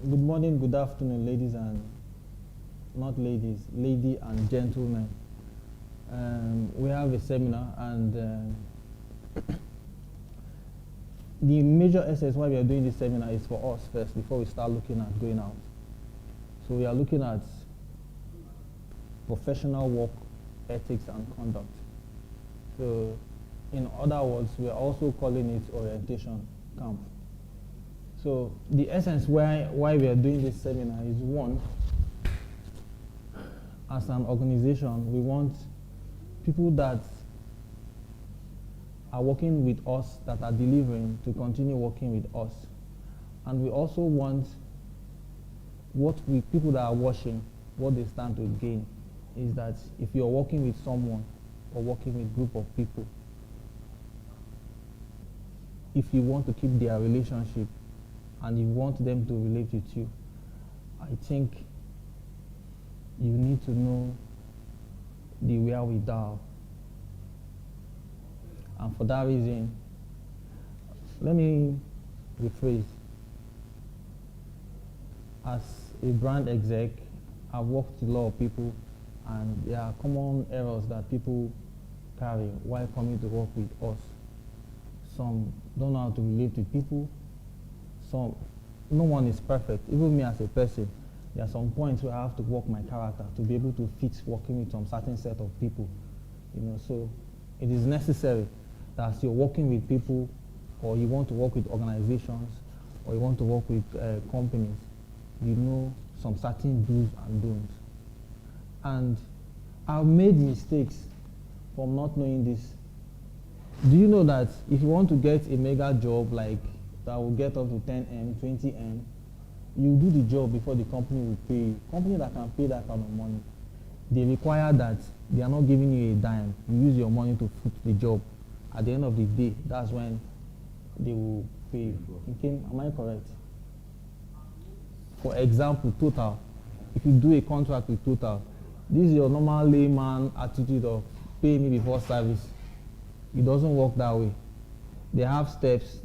Good morning, good afternoon, ladies and not ladies, lady and gentlemen. We have a seminar, and the major essence why we are doing this seminar is for us first before we start looking at going out. So we are looking at professional work ethics and conduct. So in other words, we are also calling it orientation camp. So the essence why we are doing this seminar is, one, as an organization, we want people that are working with us, that are delivering, to continue working with us. And we also want people that are watching, what they stand to gain is that if you're working with someone or working with a group of people, if you want to keep their relationship and you want them to relate with you, I think you need to know the wherewithal. And for that reason, let me rephrase. As a brand exec, I've worked with a lot of people, and there are common errors that people carry while coming to work with us. Some don't know how to relate with people. No one is perfect. Even me as a person, there are some points where I have to work my character to be able to fit working with some certain set of people. So it is necessary that as you're working with people, or you want to work with organizations, or you want to work with companies, you know some certain do's and don'ts. And I've made mistakes from not knowing this. Do you know that if you want to get a mega job like that will get up to 10M, 20M, you do the job before the company will pay you. Company that can pay that kind of money, they require that they are not giving you a dime. You use your money to foot the job. At the end of the day, that's when they will pay you. Okay, am I correct? For example, Total. If you do a contract with Total, this is your normal layman attitude of pay me before service. It doesn't work that way. They have steps,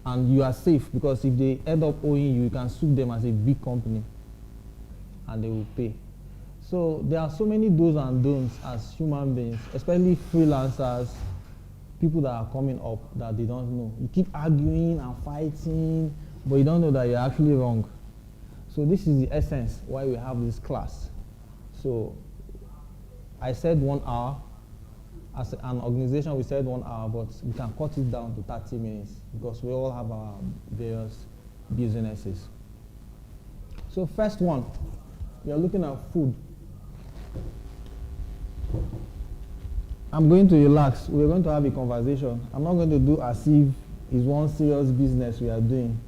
and you are safe, because if they end up owing you, you can sue them as a big company and they will pay. So there are so many do's and don'ts as human beings, especially freelancers, people that are coming up that they don't know. You keep arguing and fighting, but you don't know that you're actually wrong. So this is the essence why we have this class. So I said 1 hour. As an organization, we said 1 hour, but we can cut it down to 30 minutes because we all have our various businesses. So first one, we are looking at food. I'm going to relax. We're going to have a conversation. I'm not going to do as if it's one serious business we are doing.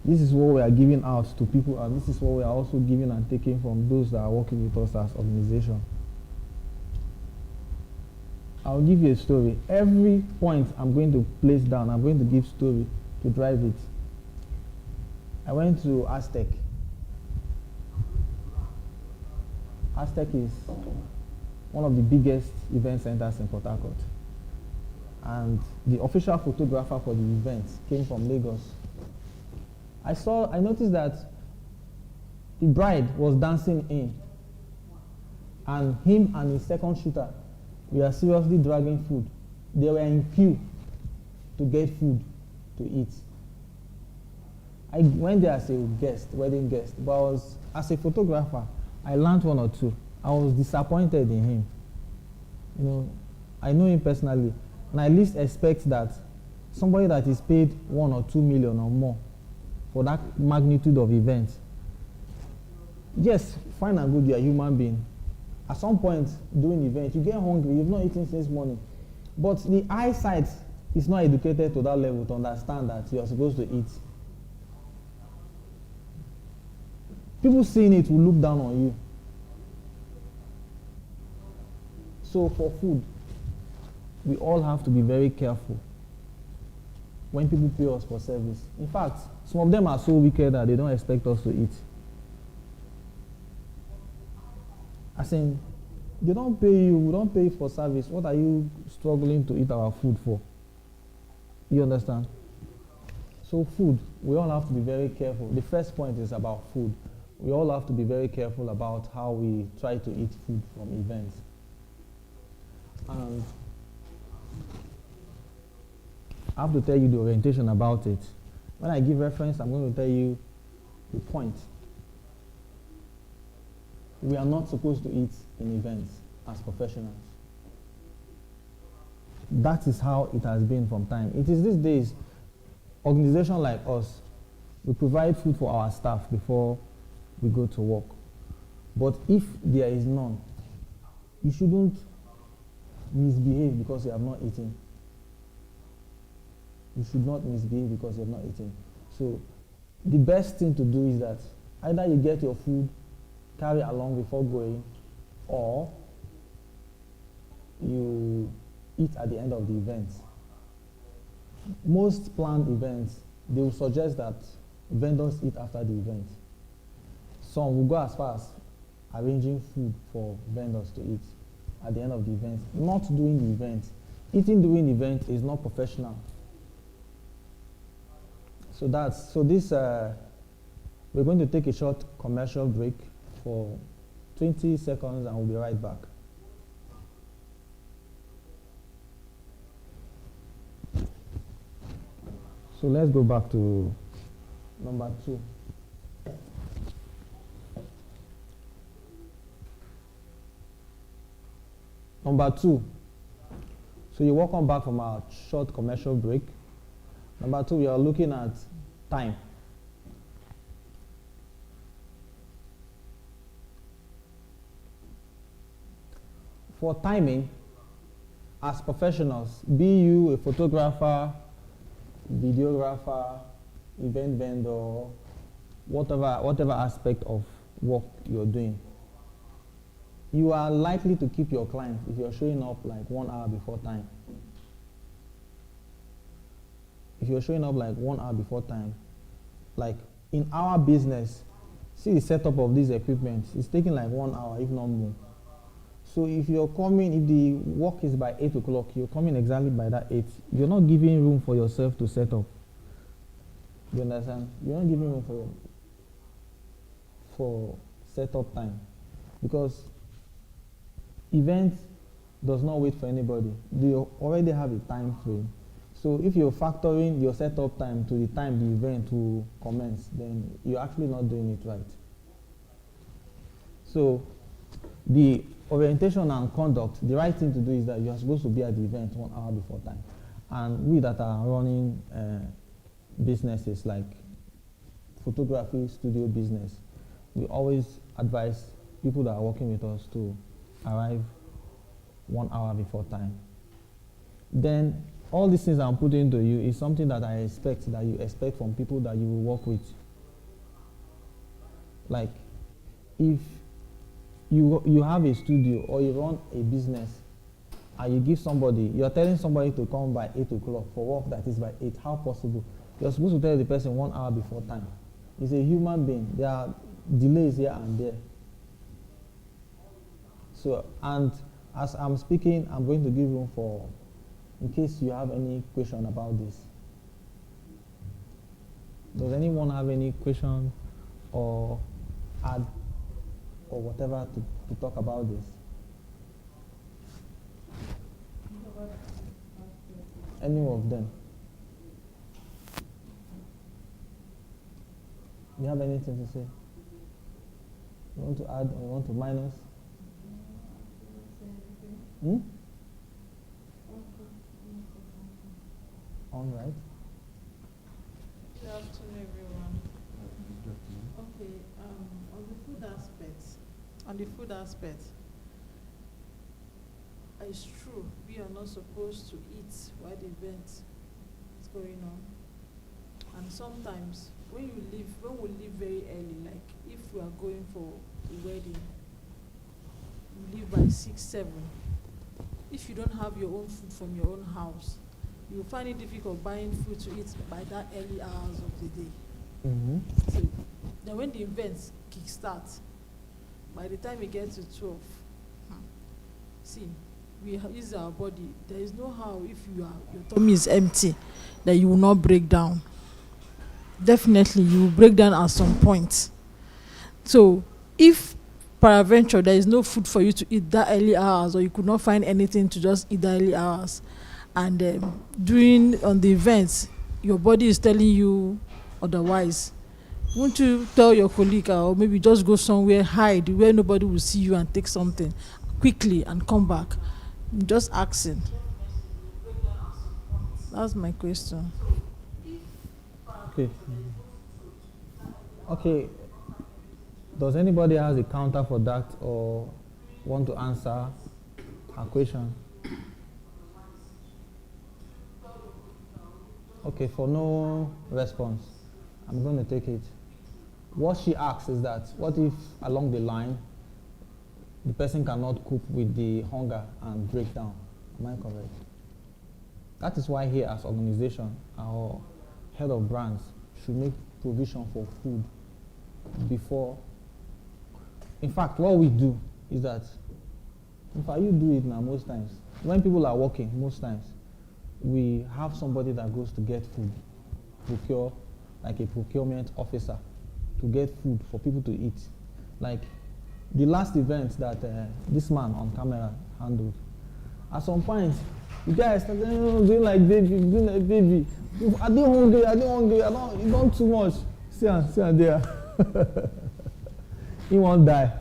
This is what we are giving out to people, and this is what we are also giving and taking from those that are working with us as organization. I'll give you a story. Every point I'm going to place down, I'm going to give story to drive it. I went to Aztec. Aztec is one of the biggest event centers in Port Harcourt. And the official photographer for the event came from Lagos. I noticed that the bride was dancing in, and him and his second shooter, we are seriously dragging food. They were in queue to get food to eat. I went there as a guest, wedding guest, but as a photographer, I learned 1 or 2. I was disappointed in him. I know him personally, and I least expect that somebody that is paid 1 or 2 million or more for that magnitude of events. Yes, fine and good, you are a human being. At some point during the event, you get hungry, you've not eaten since morning. But the eyesight is not educated to that level to understand that you are supposed to eat. People seeing it will look down on you. So for food, we all have to be very careful when people pay us for service. In fact, some of them are so wicked that they don't expect us to eat. As in, they don't pay you, we don't pay for service. What are you struggling to eat our food for? You understand? So So food, we all have to be very careful. The first point is about food. We all have to be very careful about how we try to eat food from events. And I have to tell you the orientation about it. When I give reference, I'm going to tell you the point. We are not supposed to eat in events as professionals. That is how it has been from time. It is these days, organizations like us, we provide food for our staff before we go to work. But if there is none, you shouldn't misbehave because you have not eaten. You should not misbehave because you have not eaten. So the best thing to do is that either you get your food, carry along before going, or you eat at the end of the event. Most planned events, they will suggest that vendors eat after the event. Some will go as far as arranging food for vendors to eat at the end of the event, not during the event. Eating during the event is not professional. So we're going to take a short commercial break for 20 seconds and we'll be right back. So let's go back to number 2. Number 2. So you're welcome back from our short commercial break. Number 2, we are looking at time. For timing, as professionals, be you a photographer, videographer, event vendor, whatever aspect of work you're doing, you are likely to keep your clients if you're showing up like 1 hour before time. If you're showing up like 1 hour before time, like in our business, see the setup of this equipment, it's taking like 1 hour, if not more. So if you're coming, if the work is by 8 o'clock, you're coming exactly by that 8. You're not giving room for yourself to set up. You understand? You're not giving room for setup time. Because event does not wait for anybody. They already have a time frame. So if you're factoring your setup time to the time the event will commence, then you're actually not doing it right. So the orientation and conduct, the right thing to do is that you are supposed to be at the event 1 hour before time. And we that are running businesses like photography, studio business, we always advise people that are working with us to arrive 1 hour before time. Then all these things I'm putting to you is something that I expect, that you expect from people that you will work with. Like if you have a studio or you run a business and you give somebody, you're telling somebody to come by 8 o'clock for work that is by 8, how possible? You're supposed to tell the person 1 hour before time. It's a human being. There are delays here and there. So, and as I'm speaking, I'm going to give room for, in case you have any question about this. Does anyone have any question or add or whatever to talk about this? Any of them? You have anything to say? You want to add or you want to minus? All right. Good afternoon, everyone. Okay, on the food aspect, it's true, we are not supposed to eat while the event is going on. And sometimes when we leave very early, like if we are going for a wedding, you leave by 6, 7. If you don't have your own food from your own house, you will find it difficult buying food to eat by that early hours of the day. Mm-hmm. So then when the events kickstart, by the time we get to 12, see, we use our body. There is no how if your tummy is empty that you will not break down. definitely you will break down at some point. So if peradventure there is no food for you to eat that early hours, or you could not find anything to just eat that early hours, and during on the events your body is telling you otherwise, won't you tell your colleague, or maybe just go somewhere, hide where nobody will see you and take something quickly and come back? Just asking. That's my question. Okay. Okay. Does anybody has a counter for that or want to answer a question? Okay, for no response, I'm going to take it. What she asks is that, what if along the line, the person cannot cope with the hunger and break down? Am I correct? That is why here as organization, our head of brands should make provision for food before. In fact, what we do is that, in fact, you do it now most times. When people are working, most times, we have somebody that goes to get food, procure, like a procurement officer, to get food for people to eat. Like the last event that this man on camera handled, at some point, the guy started doing like baby. I don't hungry, you don't too much. See and there. He won't die.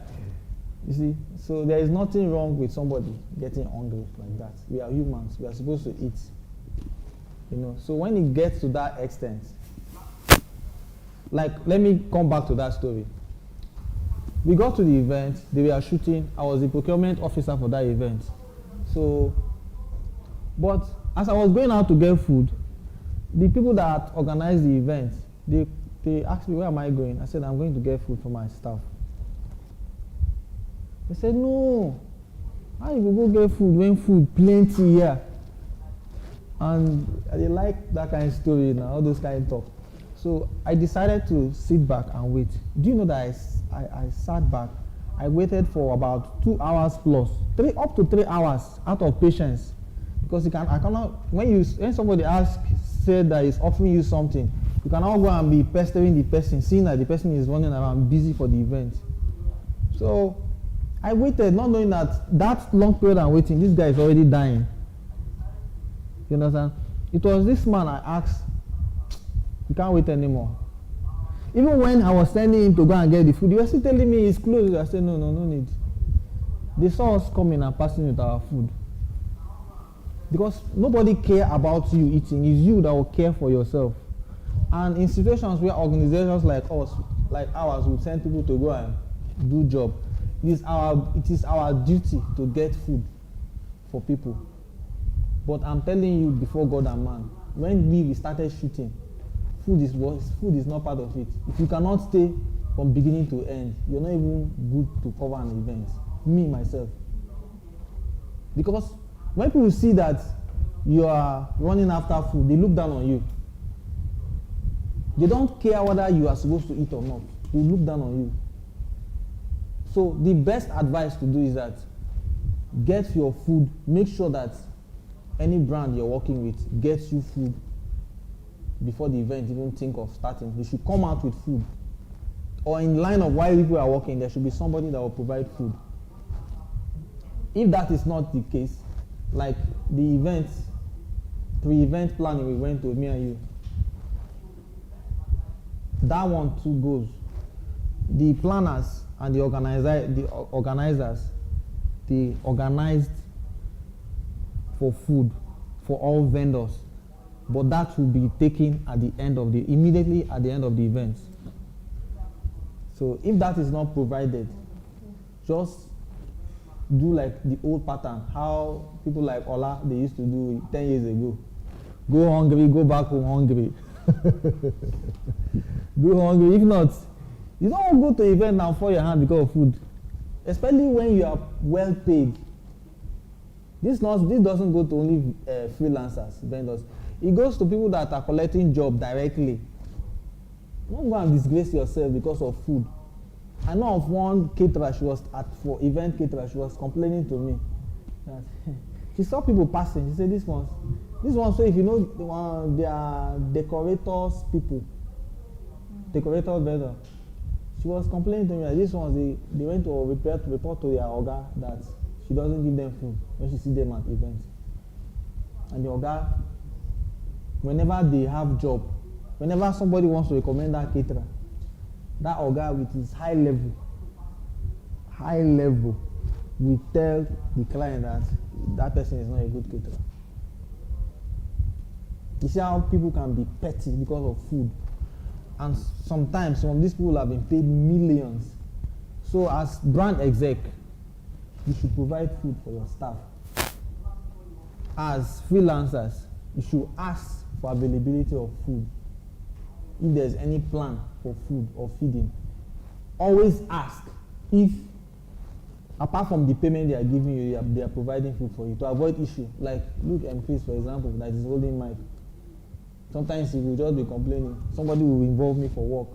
You see? So there is nothing wrong with somebody getting hungry like that. We are humans, we are supposed to eat. You know, so when it gets to that extent, like, let me come back to that story. We got to the event, they were shooting, I was the procurement officer for that event. So, but as I was going out to get food, the people that organized the event, they asked me, where am I going? I said, I'm going to get food for my staff. They said, no, how you go get food when food plenty here? And they like that kind of story now, all those kind of talk. So I decided to sit back and wait. Do you know that I sat back, I waited for about 2 hours plus, up to 3 hours out of patience. Because I cannot, when somebody said that he's offering you something, you cannot go and be pestering the person, seeing that the person is running around busy for the event. So I waited, not knowing that long period I'm waiting, this guy is already dying. You understand? It was this man I asked, you can't wait anymore. Even when I was sending him to go and get the food, he was still telling me it's closed. I said, no need. They saw us coming and passing with our food. Because nobody care about you eating, it's you that will care for yourself. And in situations where organizations like us, like ours, will send people to go and do job, it is our duty to get food for people. But I'm telling you before God and man, when we started shooting, food is not part of it. If you cannot stay from beginning to end, you're not even good to cover an event. Me, myself. Because when people see that you are running after food, they look down on you. They don't care whether you are supposed to eat or not. They look down on you. So the best advice to do is that get your food, make sure that any brand you're working with gets you food before the event even think of starting. They should come out with food. Or in line of while people are working, there should be somebody that will provide food. If that is not the case, like the event, pre-event planning we went to, me and you, that one too goes. The planners and the organizers, they organized for food for all vendors, but that will be taken immediately at the end of the event. So if that is not provided, just do like the old pattern, how people like Ola, they used to do 10 years ago. Go hungry, go back home hungry. Go hungry. If not, you don't go to event now for your hand because of food, especially when you are well paid. This doesn't go to only freelancers, vendors. It goes to people that are collecting job directly. Don't go and disgrace yourself because of food. I know of one caterer, for event caterer, she was complaining to me that she saw people passing. She said, this one, so if you know they are decorators people, decorator vendor. She was complaining to me that this ones they went to report to their Oga that she doesn't give them food when she see them at events. And the Oga, whenever they have job, whenever somebody wants to recommend that caterer, that Oga with his high level, will tell the client that that person is not a good caterer. You see how people can be petty because of food. And sometimes some of these people have been paid millions. So as brand exec, you should provide food for your staff. As freelancers, you should ask for availability of food. If there's any plan for food or feeding, always ask if, apart from the payment they are giving you, they are providing food for you to avoid issue. Like look Chris, for example, that is holding mic. Sometimes he will just be complaining. Somebody will involve me for work.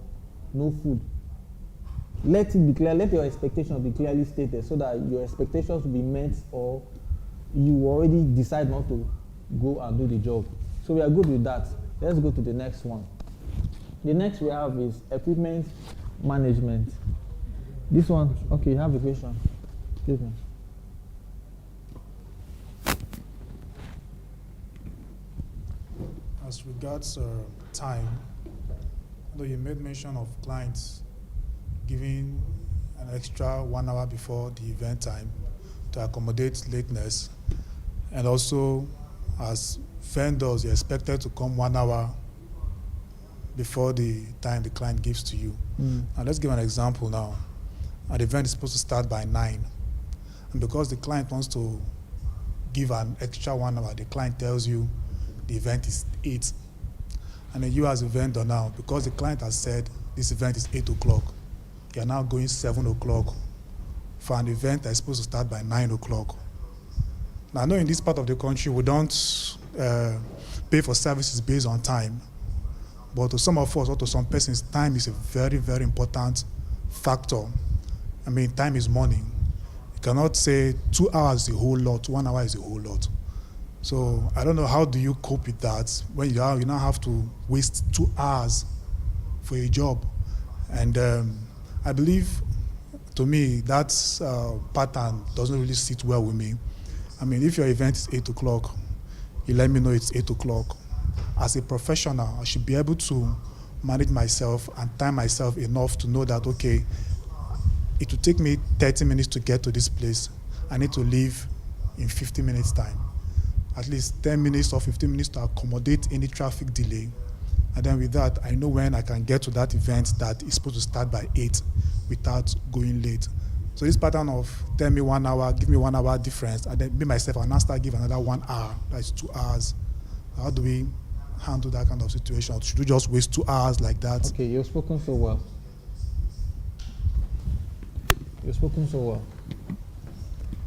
No food. Let it be clear. Let your expectations be clearly stated so that your expectations will be met, or you already decide not to go and do the job. So we are good with that. Let's go to the next one. The next we have is equipment management. This one, okay, you have a question. Excuse me. As regards time, though you made mention of clients giving an extra 1 hour before the event time to accommodate lateness, and also as vendors, you're expected to come 1 hour before the time the client gives to you. Now let's give an example now. An event is supposed to start by 9, and because the client wants to give an extra 1 hour, the client tells you the event is 8. And then you as a vendor now, because the client has said this event is 8 o'clock, you're now going 7 o'clock for an event that's supposed to start by 9 o'clock. Now I know in this part of the country we don't pay for services based on time, but to some of us or to some persons, time is a very, very important factor. I mean, time is money. You cannot say 2 hours is a whole lot, 1 hour is a whole lot. So I don't know, how do you cope with that when you now have to waste 2 hours for a job? And I believe, to me, that pattern doesn't really sit well with me. I mean, if your event is 8 o'clock, you let me know it's 8 o'clock. As a professional, I should be able to manage myself and time myself enough to know that, okay, it will take me 30 minutes to get to this place. I need to leave in 50 minutes time. At least 10 minutes or 15 minutes to accommodate any traffic delay. And then with that, I know when I can get to that event that is supposed to start by 8 without going late. So this pattern of tell me 1 hour, give me 1 hour difference, and then me myself, I'll now start give another 1 hour, that's 2 hours. How do we handle that kind of situation? Should we just waste 2 hours like that? Okay, you've spoken so well. You've spoken so well.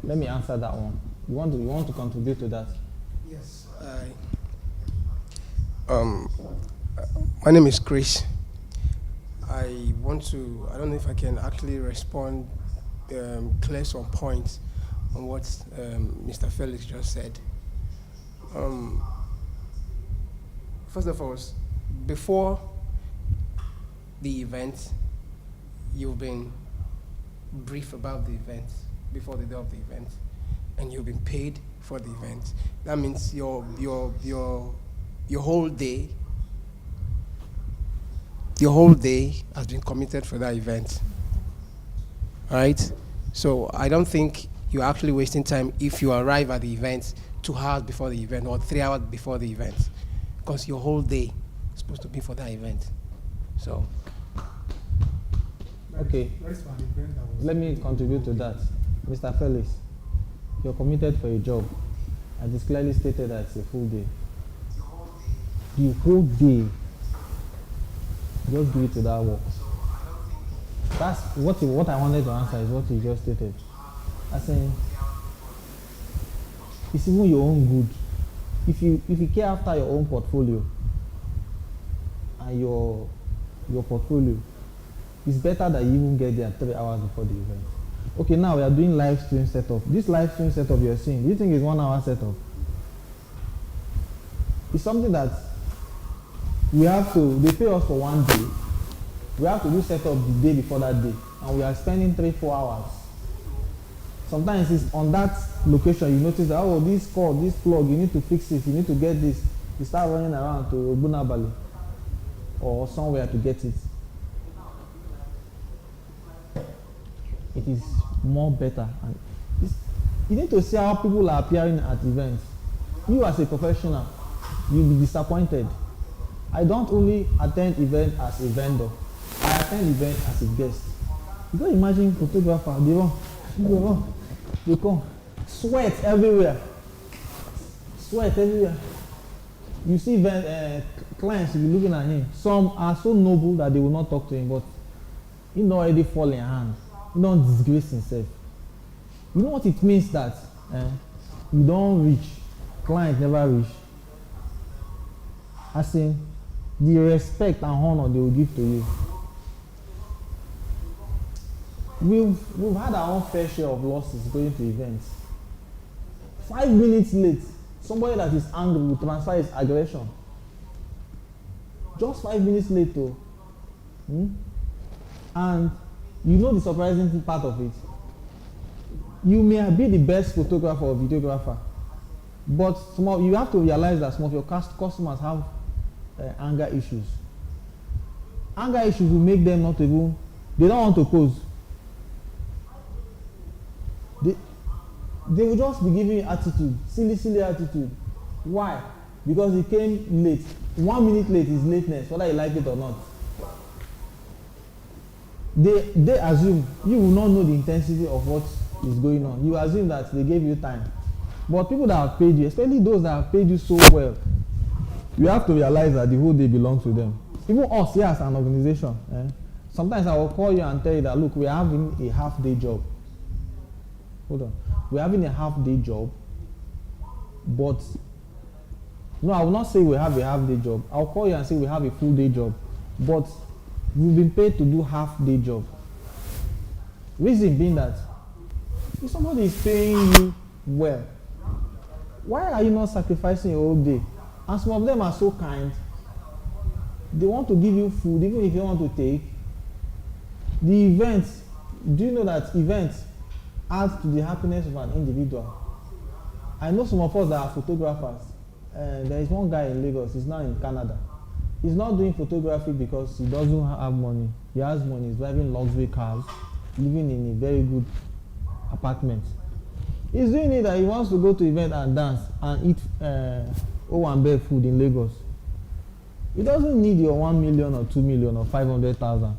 Let me answer that one. You want to contribute to that? Yes. My name is Chris. I don't know if I can actually respond, clear some points on what Mr. Felix just said. First of all, before the event, you've been briefed about the event, before the day of the event, and you've been paid for the event. That means your whole day has been committed for that event. All right? So I don't think you're actually wasting time if you arrive at the event 2 hours before the event or 3 hours before the event, because your whole day is supposed to be for that event. So. Okay. Let me contribute to that. Mr. Felix, you're committed for a job, and it's clearly stated that it's a full day. The whole day, just give it to that work. That's what I wanted to answer is what you just stated. I saying it's even your own good. If you care after your own portfolio and your portfolio, it's better that you even get there 3 hours before the event. Okay, now we are doing live stream setup. This live stream setup you're seeing, do you think is 1 hour setup? It's something that we have to, they pay us for 1 day, We have to do setup the day before that day, and we are spending 3-4 hours. Sometimes it's on that location you notice that, oh, this cord, this plug, you need to fix it, you need to get this. You start running around to Bunabali or somewhere to get it. It is more better, and you need to see how people are appearing at events. You as a professional, you'll be disappointed. I don't only attend event as a vendor, I attend event as a guest. You can imagine photographer, they come, sweat everywhere. You see clients, you'll be looking at him. Some are so noble that they will not talk to him, but he don't already fall in hand. He don't disgrace himself. You know what it means that you don't reach, client never reach. As in, the respect and honor they will give to you. We've had our own fair share of losses going to events. 5 minutes late, somebody that is angry will transfer his aggression. Just 5 minutes late though. And you know the surprising part of it. You may be the best photographer or videographer, but you have to realize that some of your customers have anger issues. Anger issues will make them not even, they don't want to pose. They will just be giving you attitude, silly attitude. Why? Because he came late. 1 minute late is lateness, whether you like it or not. They assume you will not know the intensity of what is going on. You assume that they gave you time. But people that have paid you, especially those that have paid you so well, you have to realize that the whole day belongs to them. Even us here as an organization, sometimes I will call you and tell you that, look, we are having a half-day job. Hold on. We're having a half-day job, but no, I will not say we have a half-day job. I'll call you and say we have a full-day job, but we've been paid to do half-day job. Reason being that if somebody is paying you well, why are you not sacrificing your whole day? And some of them are so kind. They want to give you food, even if you don't want to take. The events, do you know that events add to the happiness of an individual? I know some of us that are photographers. There is one guy in Lagos, he's now in Canada. He's not doing photography because he doesn't have money. He has money, he's driving luxury cars, living in a very good apartment. He's doing it that he wants to go to event and dance and eat Owambe food in Lagos. He doesn't need your 1 million or 2 million or 500,000.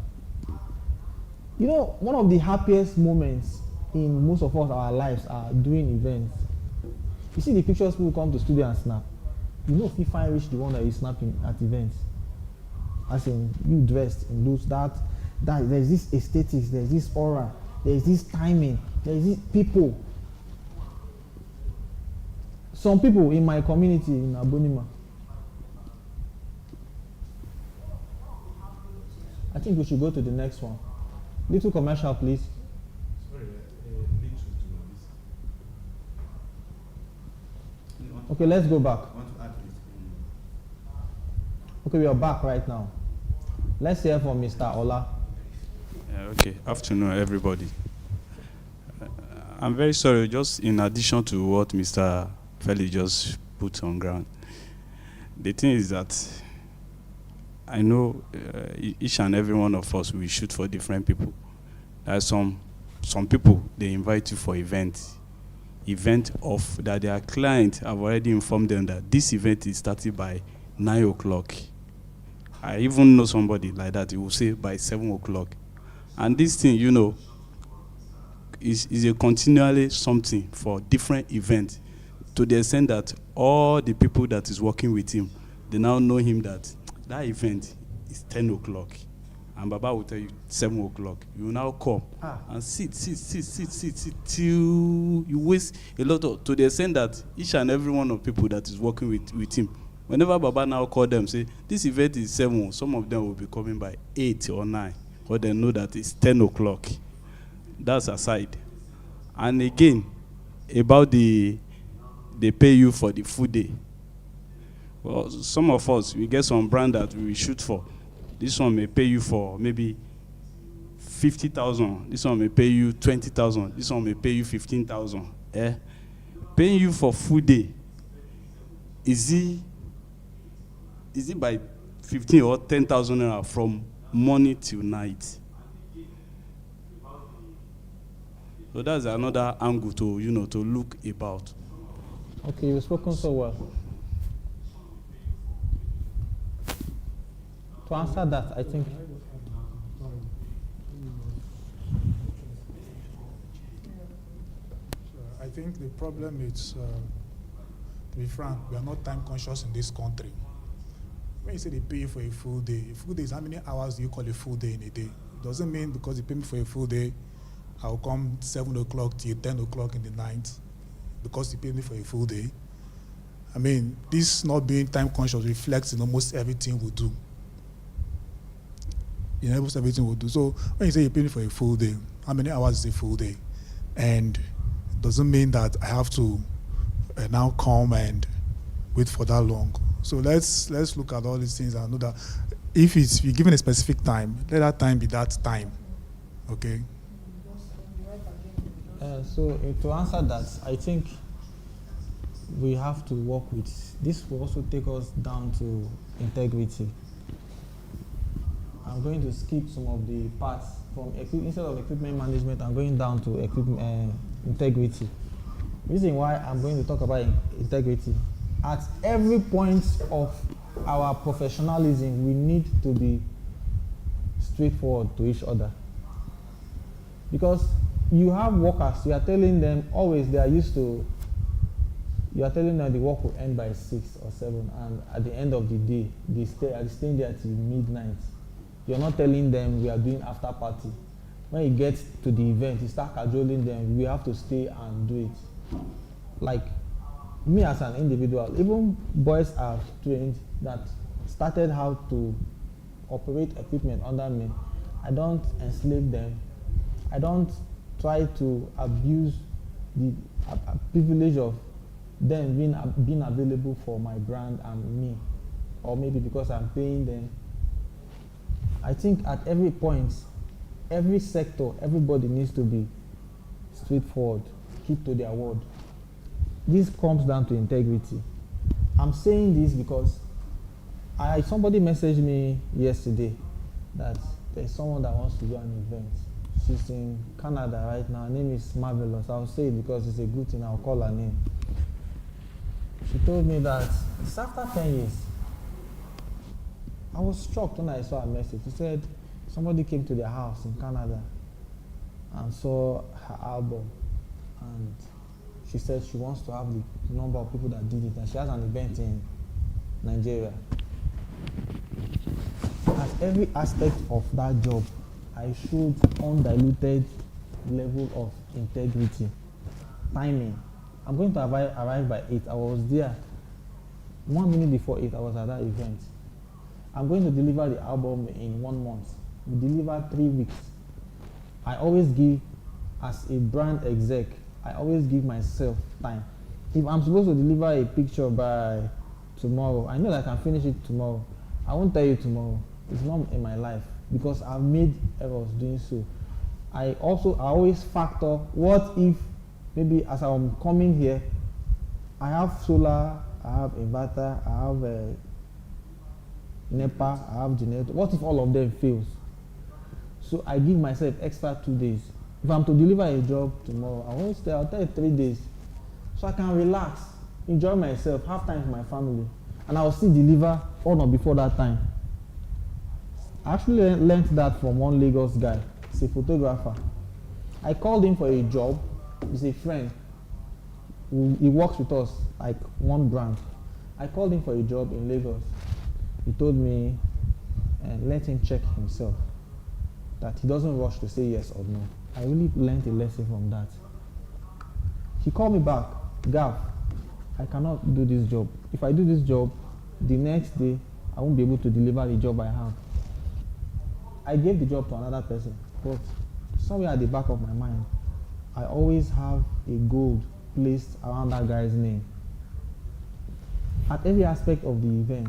You know, one of the happiest moments in most of us, our lives, are doing events. You see the pictures people come to studio and snap. You know if you find rich the one that is snapping at events. As in, you dressed in those, that there's this aesthetics, there's this aura, there's this timing, there's this people. Some people in my community in Abonima, I think we should go to the next one. Little commercial, please. Sorry, Okay, let's go back. I want to add this. Okay, we are back right now. Let's hear from Mr. Ola. Okay, afternoon, everybody. I'm very sorry, just in addition to what Mr. Feli just put on ground. The thing is that I know each and every one of us, we shoot for different people. There are some people, they invite you for event of that their client have already informed them that this event is starting by 9 o'clock. I even know somebody like that, he will say by 7 o'clock. And this thing, you know, is a continually something for different events, to the extent that all the people that is working with him, they now know him that event is 10 o'clock. And Baba will tell you 7 o'clock. You will now come and sit till you waste a lot of, to the extent that each and every one of people that is working with him, whenever Baba now call them, say, this event is 7, some of them will be coming by 8 or 9, but they know that it's 10 o'clock. That's aside. And again, about they pay you for the full day. Well, some of us, we get some brand that we shoot for. This one may pay you for maybe 50,000. This one may pay you 20,000. This one may pay you 15,000. Eh? Paying you for full day. Is it by 15 or 10,000 naira from morning till night? So that's another angle to to look about. Okay, you've spoken so well. To answer that, I think I think the problem is, to be frank, we are not time conscious in this country. When you say they pay you for a full day is how many hours do you call a full day in a day? It doesn't mean because you pay me for a full day, I'll come 7 o'clock till 10 o'clock in the night because you pay me for a full day. I mean, this not being time conscious reflects in almost everything we do. In almost everything we do. So when you say you pay me for a full day, how many hours is a full day? And it doesn't mean that I have to now come and wait for that long. So let's look at all these things and know that if you're given a specific time, let that time be that time. Okay? so. To answer that, I think we have to work with. This will also take us down to integrity. I'm going to skip some of the parts from instead of equipment management. I'm going down to integrity. Reason why I'm going to talk about integrity, at every point of our professionalism, we need to be straightforward to each other. Because you have workers, you are telling them always you are telling them the work will end by 6 or 7, and at the end of the day, they staying there till midnight. You're not telling them we are doing after party. When you get to the event, you start cajoling them, we have to stay and do it. Like me as an individual, even boys I've trained that started how to operate equipment under me, I don't enslave them. I don't try to abuse the privilege of them being available for my brand and me, or maybe because I'm paying them. I think at every point, every sector, everybody needs to be straightforward, keep to their word. This comes down to integrity. I'm saying this because somebody messaged me yesterday that there's someone that wants to do an event. She's in Canada right now. Her name is Marvelous. I'll say it because it's a good thing. I'll call her name. She told me that it's after 10 years. I was shocked when I saw her message. She said somebody came to their house in Canada and saw her album, and she said she wants to have the number of people that did it, and she has an event in Nigeria. At every aspect of that job, I showed undiluted level of integrity. Timing. I'm going to arrive by 8. I was there 1 minute before 8. I was at that event. I'm going to deliver the album in 1 month. We deliver 3 weeks. I always give, as a brand exec, I always give myself time. If I'm supposed to deliver a picture by tomorrow, I know that I can finish it tomorrow. I won't tell you tomorrow. It's not in my life because I've made errors doing so. I always factor what if maybe as I'm coming here, I have solar, I have inverter, I have NEPA, I have generator. What if all of them fails? So I give myself extra 2 days. If I'm to deliver a job tomorrow, I won't stay. I'll tell you 3 days, so I can relax, enjoy myself, have time for my family, and I'll still deliver on or before that time. I actually learned that from one Lagos guy. He's a photographer. I called him for a job. He's a friend. He works with us, like one brand. I called him for a job in Lagos. He told me, let him check himself, that he doesn't rush to say yes or no. I really learned a lesson from that. He called me back, Gav, I cannot do this job. If I do this job, the next day, I won't be able to deliver the job I have. I gave the job to another person, but somewhere at the back of my mind, I always have a gold placed around that guy's name. At every aspect of the event,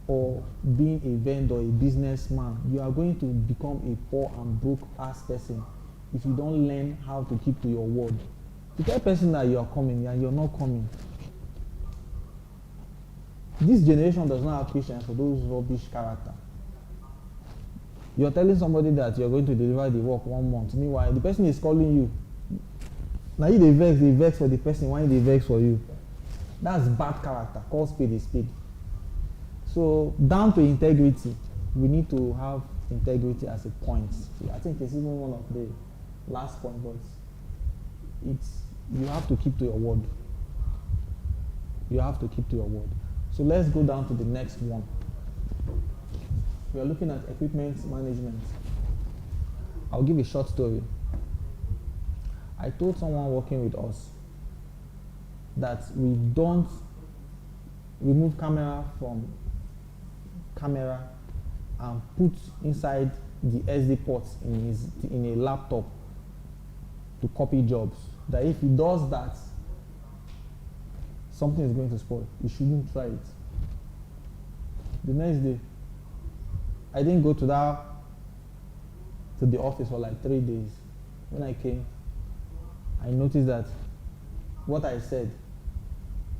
or being a vendor, a businessman, you are going to become a poor and broke ass person if you don't learn how to keep to your word. To tell a person that you are coming and you're not coming. This generation does not have patience for those rubbish character. You're telling somebody that you're going to deliver the work 1 month. Meanwhile, the person is calling you. Now you they vex for the person, why they vex for you? That's bad character. Call spade a spade. So down to integrity, we need to have integrity as a point. I think it's even one of the last point, but it's you have to keep to your word. You have to keep to your word. So let's go down to the next one. We are looking at equipment management. I'll give a short story. I told someone working with us that we don't remove camera from camera and put inside the SD ports in a laptop to copy jobs. That if he does that, something is going to spoil. You shouldn't try it. The next day, I didn't go to the office for like 3 days. When I came, I noticed that what I said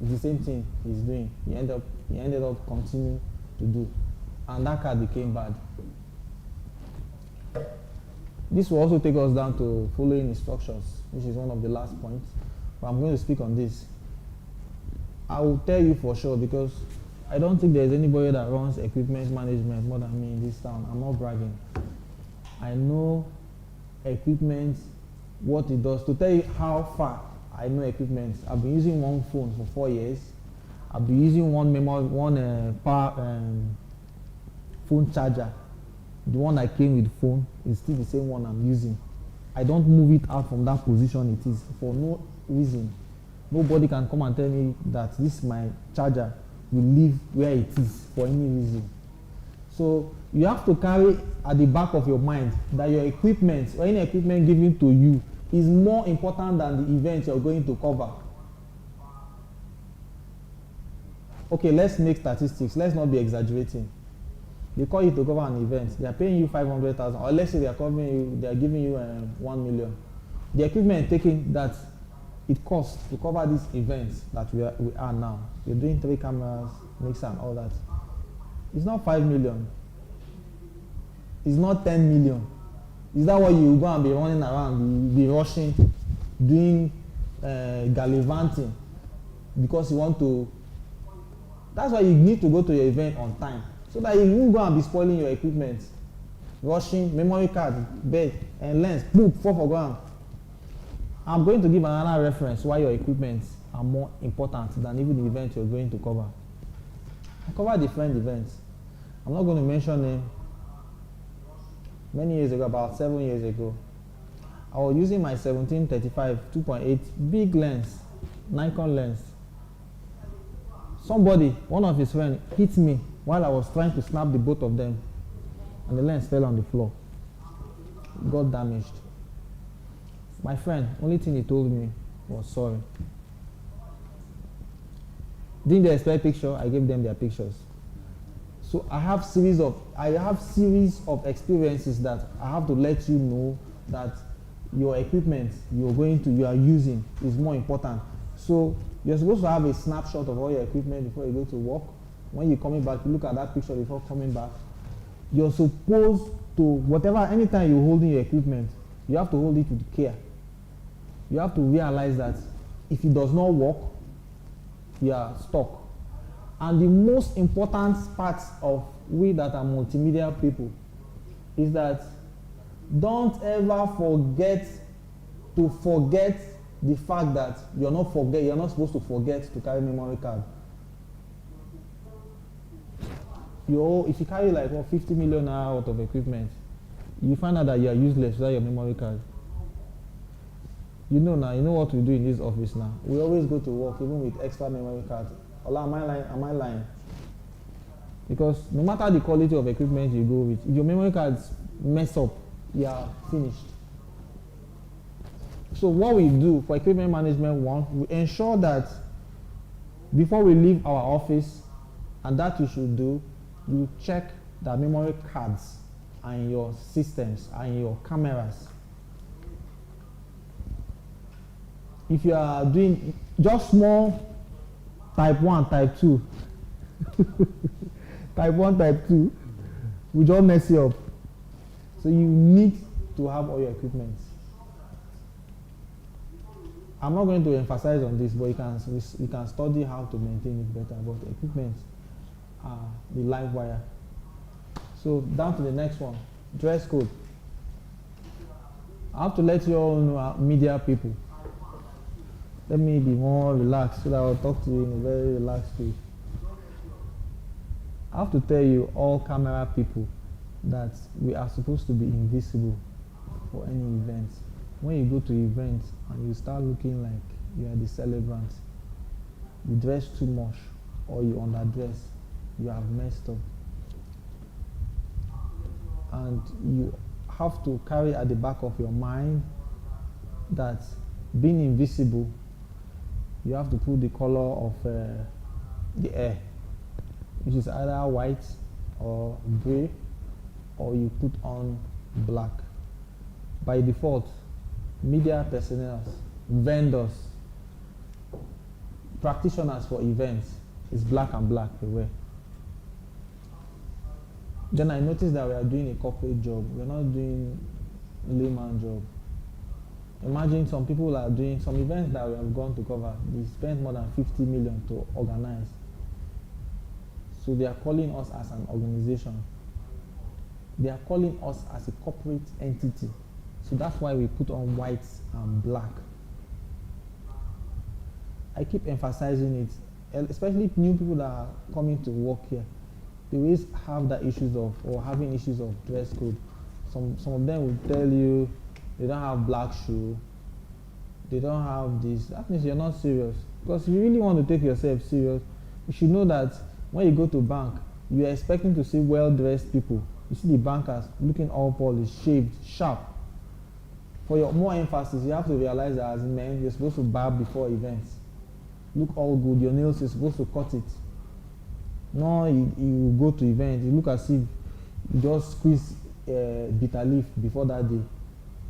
is the same thing he's doing. He ended up continuing to do, and that card became bad. This will also take us down to following instructions, which is one of the last points. But I'm going to speak on this. I will tell you for sure, because I don't think there's anybody that runs equipment management more than me in this town. I'm not bragging. I know equipment, what it does. To tell you how far I know equipment, I've been using one phone for 4 years. I've been using one phone charger. The one I came with phone is still the same one I'm using. I don't move it out from that position it is for no reason. Nobody can come and tell me that this my charger will leave where it is for any reason. So you have to carry at the back of your mind that your equipment or any equipment given to you is more important than the event you're going to cover. Okay, let's make statistics. Let's not be exaggerating. They call you to cover an event. They are paying you 500,000, or let's say they are giving you 1 million. The equipment taking that it costs to cover these events that we are now. You're doing 3 cameras, mixer, and all that. It's not 5 million. It's not 10 million. Is that what you go and be running around, be rushing, doing gallivanting because you want to? That's why you need to go to your event on time, so that you won't go and be spoiling your equipment, rushing, memory card, bed, and lens, boom, fall for ground. I'm going to give another reference why your equipment are more important than even the event you're going to cover. I cover different events. I'm not going to mention them. Many years ago, about 7 years ago, I was using my 1735 2.8 big lens, Nikon lens. Somebody, one of his friends, hit me while I was trying to snap the both of them, and the lens fell on the floor. It got damaged. My friend, only thing he told me was sorry. Didn't they expect picture? I gave them their pictures. So I have series of experiences that I have to let you know that your equipment you are using is more important. So you're supposed to have a snapshot of all your equipment before you go to work. When you're coming back, you look at that picture before coming back. You're supposed to, anytime you're holding your equipment, you have to hold it with care. You have to realize that if it does not work, you are stuck. And the most important part of we that are multimedia people is that don't ever forget the fact that you're not supposed to forget to carry memory card. If you carry like 50 million worth of equipment, you find out that you are useless without your memory card. You know what we do in this office now. We always go to work even with extra memory cards. Ola, am I lying? Because no matter the quality of equipment you go with, if your memory cards mess up, you are finished. So what we do for equipment management, we ensure that before we leave our office, and that you should do, you check that memory cards and your systems and your cameras. If you are doing just small type 1, type 2, type 1, type 2, we just mess you up. So you need to have all your equipment. I'm not going to emphasize on this, but you can study how to maintain it better. But the equipment are the live wire. So down to the next one, dress code. I have to let you all know, media people. Let me be more relaxed so that I'll talk to you in a very relaxed way. I have to tell you, all camera people, that we are supposed to be invisible for any event. When you go to events and you start looking like you are the celebrant, you dress too much or you underdress, you have messed up. And you have to carry at the back of your mind that being invisible, you have to put the color of the air, which is either white or gray, or you put on black. By default, media personnel, vendors, practitioners for events is black and black they wear. Then I noticed that we are doing a corporate job. We're not doing layman job. Imagine some people are doing some events that we have gone to cover. They spent more than 50 million to organize. So they are calling us as an organization. They are calling us as a corporate entity. So that's why we put on white and black. I keep emphasizing it, especially new people that are coming to work here. They always have that issues of, or having issues of dress code. Some of them will tell you they don't have black shoe, they don't have this. That means you're not serious. Because if you really want to take yourself serious, you should know that when you go to bank, you're expecting to see well-dressed people. You see the bankers looking all polished, shaved, sharp. For your more emphasis, you have to realize that as men, you're supposed to barb before events. Look all good. Your nails, you're supposed to cut it. No, you go to events, you look as if you just squeeze bitter leaf before that day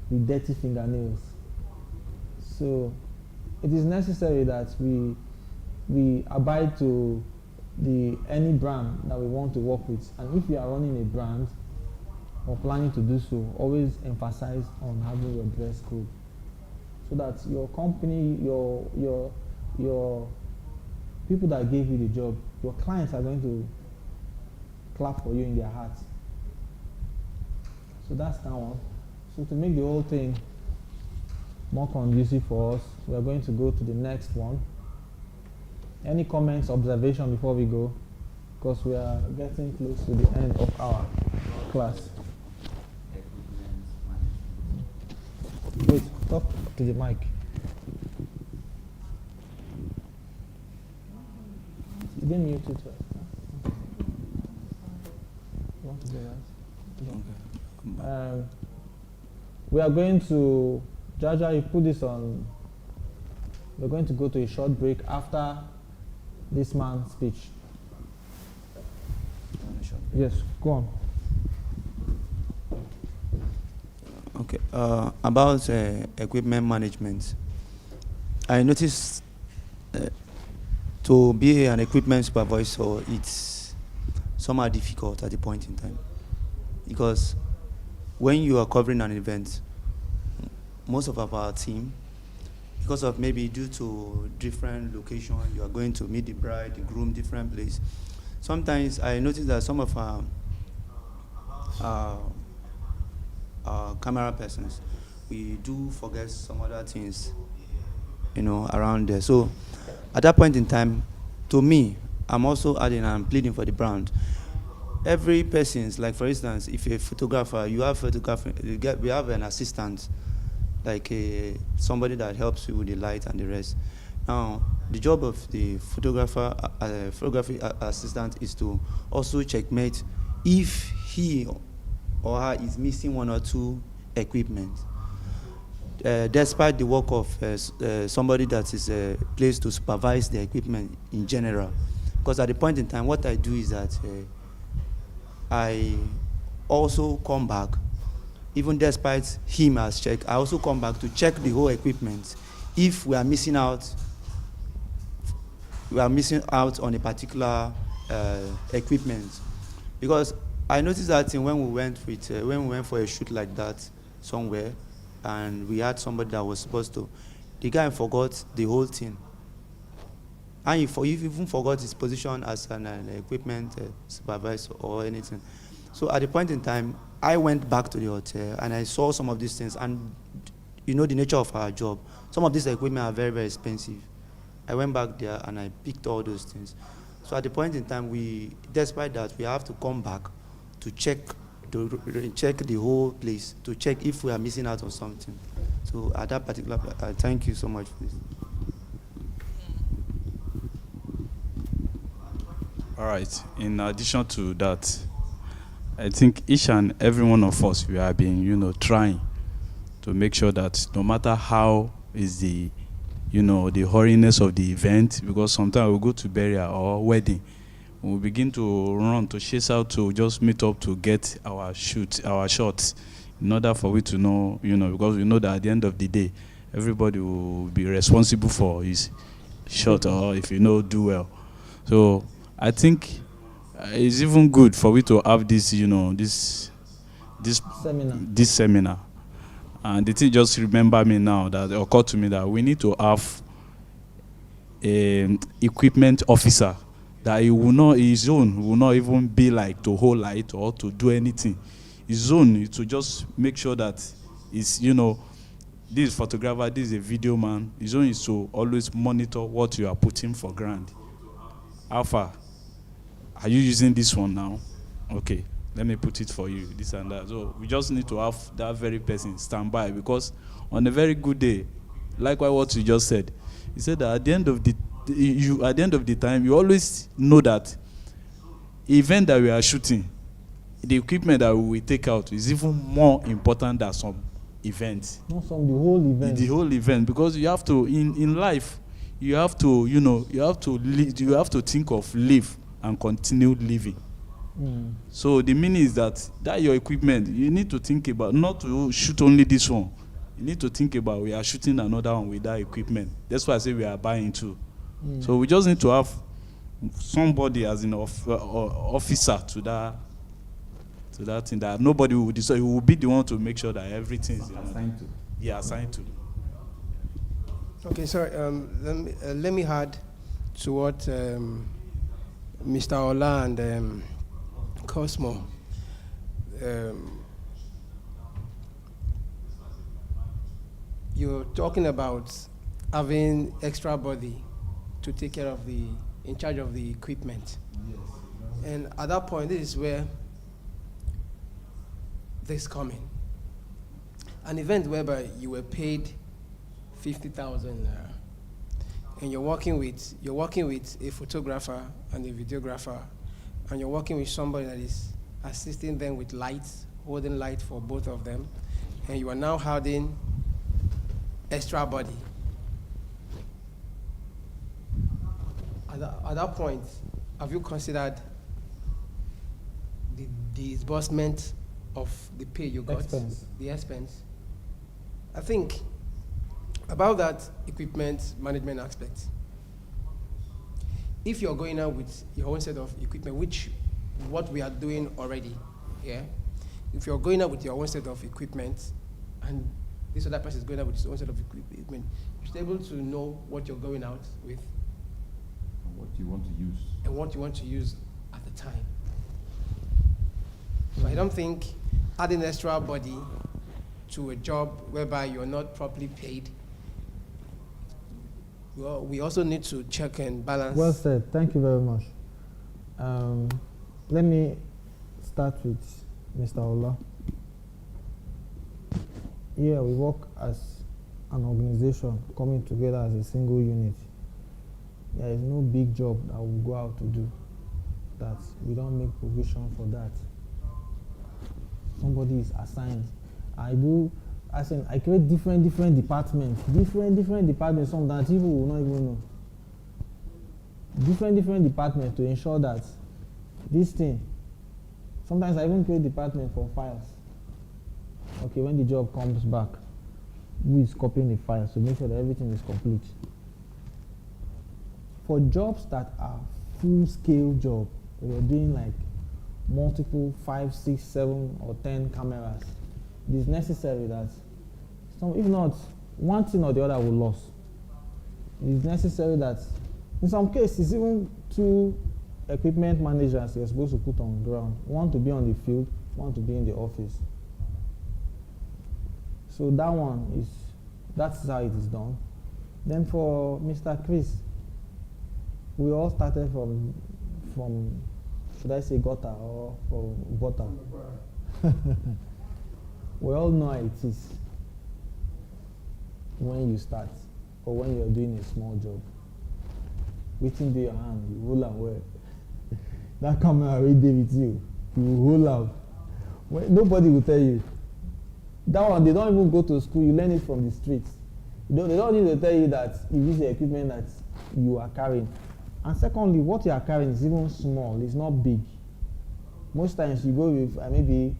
with dirty fingernails. So it is necessary that we abide to any brand that we want to work with. And if you are running a brand or planning to do so, always emphasize on having your dress code, so that your company, your people that gave you the job, your clients are going to clap for you in their hearts. So that's that one. So to make the whole thing more conducive for us, we are going to go to the next one. Any comments, observation before we go? Because we are getting close to the end of our class. Wait, talk to the mic. You didn't mute it first. You want to go right? Okay. We are going to, Jaja, you put this on. We're going to go to a short break after this man's speech. Yes, go on. Okay, about equipment management. I noticed to be an equipment supervisor, it's somehow difficult at the point in time. Because when you are covering an event, most of our team, because of maybe due to different location, you are going to meet the bride, the groom, different place. Sometimes I notice that some of our camera persons, we do forget some other things, around there. So at that point in time, to me, I'm also adding and I'm pleading for the brand. Every person's, like for instance, if you're a photographer, you have photographer, we have an assistant, like somebody that helps you with the light and the rest. Now, the job of the photography assistant is to also checkmate if he or her is missing one or two equipment. Despite the work of somebody that is placed to supervise the equipment in general. Because at the point in time, what I do is that I also come back, even despite him as check, I also come back to check the whole equipment. If we are missing out on a particular equipment, because I noticed that when we went for a shoot like that somewhere, and we had somebody that was supposed to, the guy forgot the whole thing, and he even forgot his position as an equipment supervisor or anything. So at the point in time, I went back to the hotel and I saw some of these things, and you know the nature of our job. Some of these equipment are very, very expensive. I went back there and I picked all those things. So at the point in time, despite that, we have to come back to check the whole place, to check if we are missing out on something. So at that particular, thank you so much for this. All right. In addition to that, I think each and every one of us, we have been, trying to make sure that no matter how is the horiness of the event, because sometimes we go to burial or wedding, we begin to run, to chase out, to just meet up to get our shots, in order for we to know, because we know that at the end of the day, everybody will be responsible for his shot, or if do well. So I think it's even good for we to have this, this seminar. And the thing just remember me now that it occurred to me that we need to have an equipment officer that his own will not even be like to hold light or to do anything. His own is to just make sure that it's, this photographer, this is a video man. His own is to always monitor what you are putting for ground. How far? Are you using this one now? Okay, let me put it for you, this and that. So we just need to have that very person stand by, because on a very good day, likewise what you just said, he said that at the end of the time, you always know that event that we are shooting, the equipment that we will take out is even more important than some events. Not some, the whole event. The whole event, because you have to, in life, you have to, you have to think of live and continue living. So the meaning is that your equipment, you need to think about, not to shoot only this one. You need to think about, we are shooting another one with that equipment. That's why I say we are buying too. So we just need to have somebody as an officer to that thing, that nobody will decide. He will be the one to make sure that everything is assigned to. Yeah, assigned to. Okay, sorry. Let me add to what Mr. Ola and Cosmo. You're talking about having extra body to take care of in charge of the equipment. Yes. And at that point, this is where this coming. An event whereby you were paid 50,000 and you're working with a photographer and a videographer, and you're working with somebody that is assisting them with lights, holding light for both of them, and you are now having extra body. At that point, have you considered the disbursement of the pay you got? The expense. I think about that equipment management aspect. If you're going out with your own set of equipment, what we are doing already, yeah. If you're going out with your own set of equipment, and this other person is going out with his own set of equipment, you're able to know what you're going out with, and what you want to use, and what you want to use at the time. So I don't think adding extra body to a job whereby you're not properly paid. Well, we also need to check and balance. Well said. Thank you very much. Let me start with Mr. Ola. Here we work as an organization coming together as a single unit. There is no big job that we go out to do that we don't make provision for that. Somebody is assigned. I create different departments, different departments, some that people will not even know. Different departments to ensure that this thing, Sometimes I even create department for files. Okay, when the job comes back, who is copying the files to make sure that everything is complete. For jobs that are full-scale job, we're doing like multiple 5, 6, 7, or 10 cameras. It is necessary that if not, one thing or the other will lose. It is necessary that, in some cases, even 2 equipment managers you're supposed to put on ground. One to be on the field, one to be in the office. So that's how it is done. Then for Mr. Chris, we all started from should I say gutter or from bottom? We all know how it is when you start or when you're doing a small job. Waiting to your hand, you hold am well. That camera right there with you, you hold am. Nobody will tell you. That one, they don't even go to school, you learn it from the streets. They don't need to tell you that if this is the equipment that you are carrying. And secondly, what you are carrying is even small, it's not big. Most times you go with maybe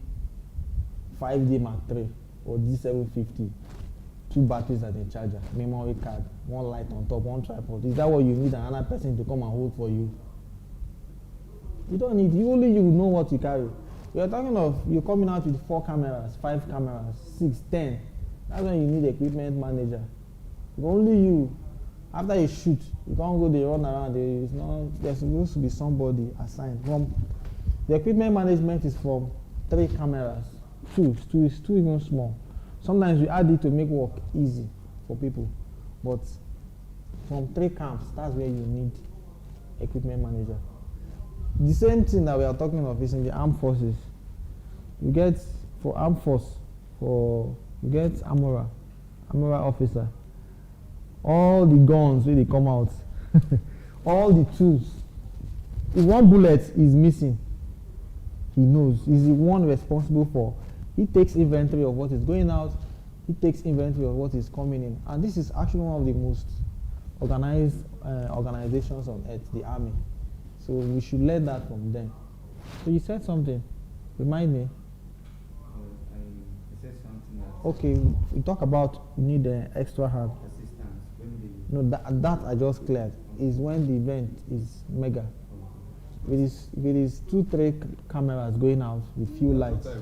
5D Mark III or D750, 2 batteries and a charger, memory card, 1 light on top, 1 tripod. Is that what you need another person to come and hold for you? You don't need, only you know what you carry. We are talking of you coming out with 4 cameras, 5 cameras, 6, 10. That's when you need equipment manager. If only you, after you shoot, you can't go there, run around. There's supposed to be somebody assigned. The equipment management is from 3 cameras, 2 is too even small. Sometimes we add it to make work easy for people, but from 3 cams, that's where you need equipment manager. The same thing that we are talking of is in the armed forces. You get for armed force, you get armorer officer. All the guns when they come out, all the tools. If one bullet is missing, he knows. He's the one responsible for. He takes inventory of what is going out. He takes inventory of what is coming in. And this is actually one of the most organized organizations on earth, the army. So we should learn that from them. So you said something. Remind me. I said something that Okay, we talk about you need an extra hand. assistance when No, that I just cleared is when the event is mega. If it is 2, 3 cameras going out with few lights. It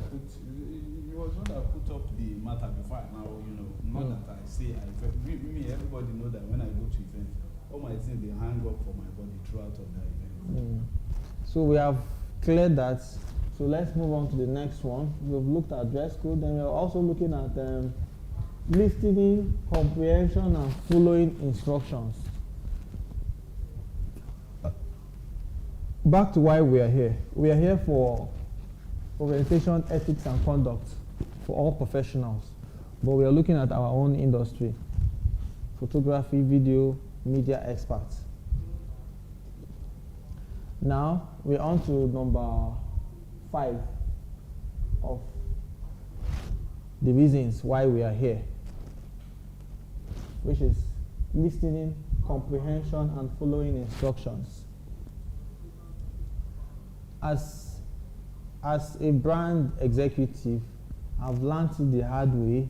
was not that I put up the matter before now, not that I say everybody know that when I go to event, all my things they hang up for my body throughout of that event. So we have cleared that. So let's move on to the next one. We've looked at dress code, then we're also looking at listening, comprehension, and following instructions. Back to why we are here. We are here for orientation, ethics, and conduct for all professionals. But we are looking at our own industry, photography, video, media experts. Now, we're on to number 5 of the reasons why we are here, which is listening, comprehension, and following instructions. As a brand executive, I've learned it the hard way,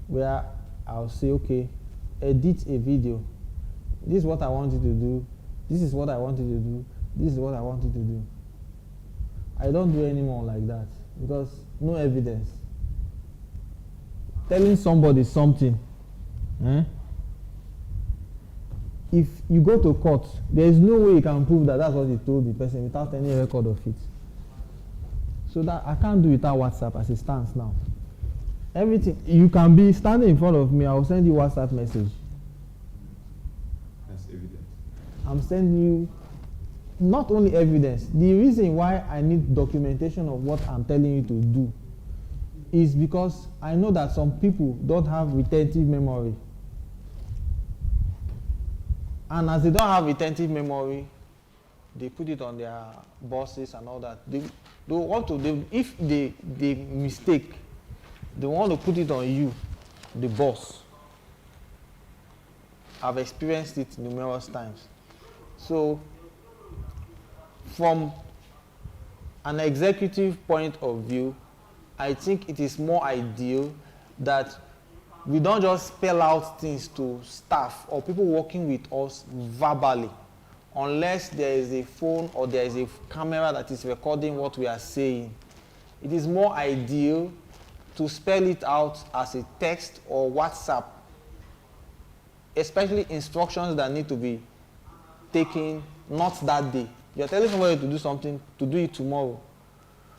where I'll say, okay, edit a video. This is what I want you to do. This is what I want you to do. This is what I want you to do. I don't do anymore like that because no evidence. Telling somebody something, if you go to court, there is no way you can prove that that's what you told the person without any record of it. So that I can't do without WhatsApp as it stands now. Everything, you can be standing in front of me, I will send you WhatsApp message. That's evident. I'm sending you not only evidence, the reason why I need documentation of what I'm telling you to do is because I know that some people don't have retentive memory. And as they don't have retentive memory, they put it on their bosses and all that. If they mistake, they want to put it on you, the boss. I've experienced it numerous times. So, from an executive point of view, I think it is more ideal that we don't just spell out things to staff or people working with us verbally, unless there is a phone or there is a camera that is recording what we are saying. It is more ideal to spell it out as a text or WhatsApp, especially instructions that need to be taken not that day. You're telling somebody to do something, to do it tomorrow.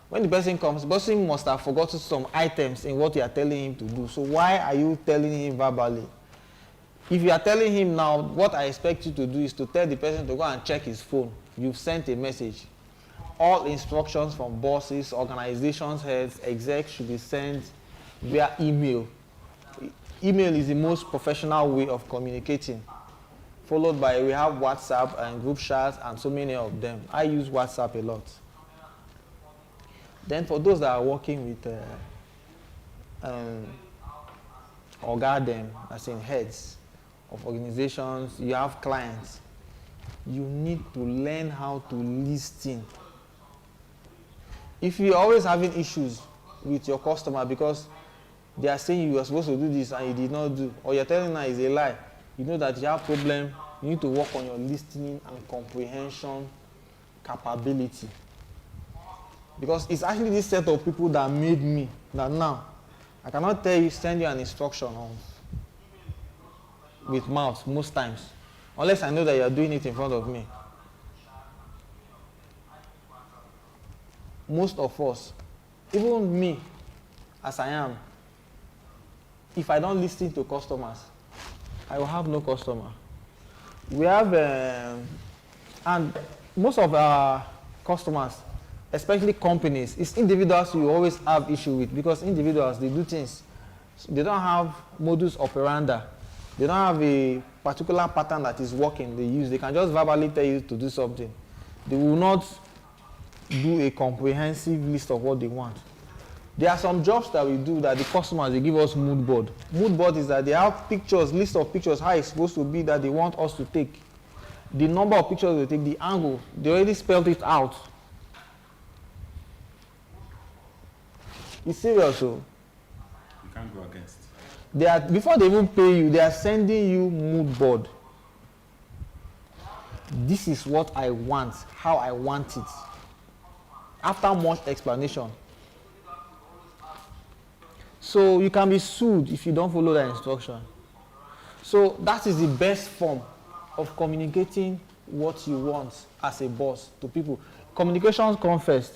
When the person comes, the person must have forgotten some items in what you are telling him to do. So why are you telling him verbally? If you are telling him now, what I expect you to do is to tell the person to go and check his phone. You've sent a message. All instructions from bosses, organizations, heads, execs should be sent via email. Email is the most professional way of communicating. Followed by, we have WhatsApp and group chats and so many of them. I use WhatsApp a lot. Then for those that are working with them, as in heads of organizations, you have clients. You need to learn how to listen. If you're always having issues with your customer because they are saying you are supposed to do this and you did not do, or you're telling her it's a lie, you know that you have a problem. You need to work on your listening and comprehension capability. Because it's actually this set of people that made me, that now, I cannot send you an instruction with mouth most times, unless I know that you are doing it in front of me. Most of us, even me, as I am, if I don't listen to customers, I will have no customer. We have, and most of our customers, especially companies, it's individuals you always have issue with, because individuals, they do things. They don't have modus operandi. They don't have a particular pattern that is working, they use. They can just verbally tell you to do something. They will not do a comprehensive list of what they want. There are some jobs that we do that the customers, they give us mood board. Mood board is that they have pictures, list of pictures, how it's supposed to be that they want us to take. The number of pictures we take, the angle, they already spelled it out. It's serious, so. You can't go against. They are, before they even pay you, they are sending you mood board. This is what I want, how I want it. After much explanation. So you can be sued if you don't follow the instruction. So that is the best form of communicating what you want as a boss to people. Communications come first.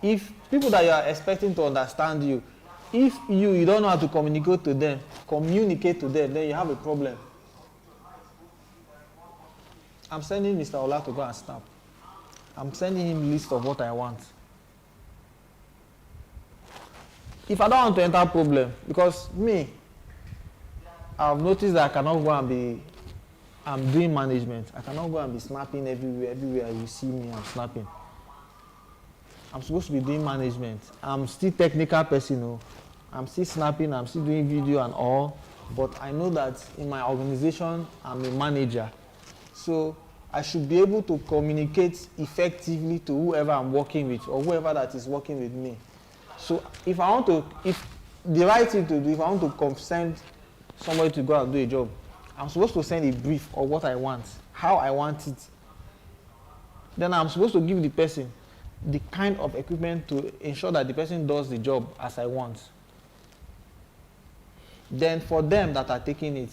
If people that you are expecting to understand you, if you don't know how to communicate to them, then you have a problem. I'm sending Mr. Ola to go and snap. I'm sending him a list of what I want. If I don't want to enter problem, because me, I've noticed that I cannot go and I'm doing management. I cannot go and be snapping everywhere you see me, I'm snapping. I'm supposed to be doing management. I'm still technical person, oh. I'm still snapping, I'm still doing video and all, but I know that in my organization, I'm a manager. So I should be able to communicate effectively to whoever I'm working with or whoever that is working with me. So if the right thing to do, if I want to send somebody to go and do a job, I'm supposed to send a brief of what I want, how I want it. Then I'm supposed to give the person the kind of equipment to ensure that the person does the job as I want. Then for them that are taking it,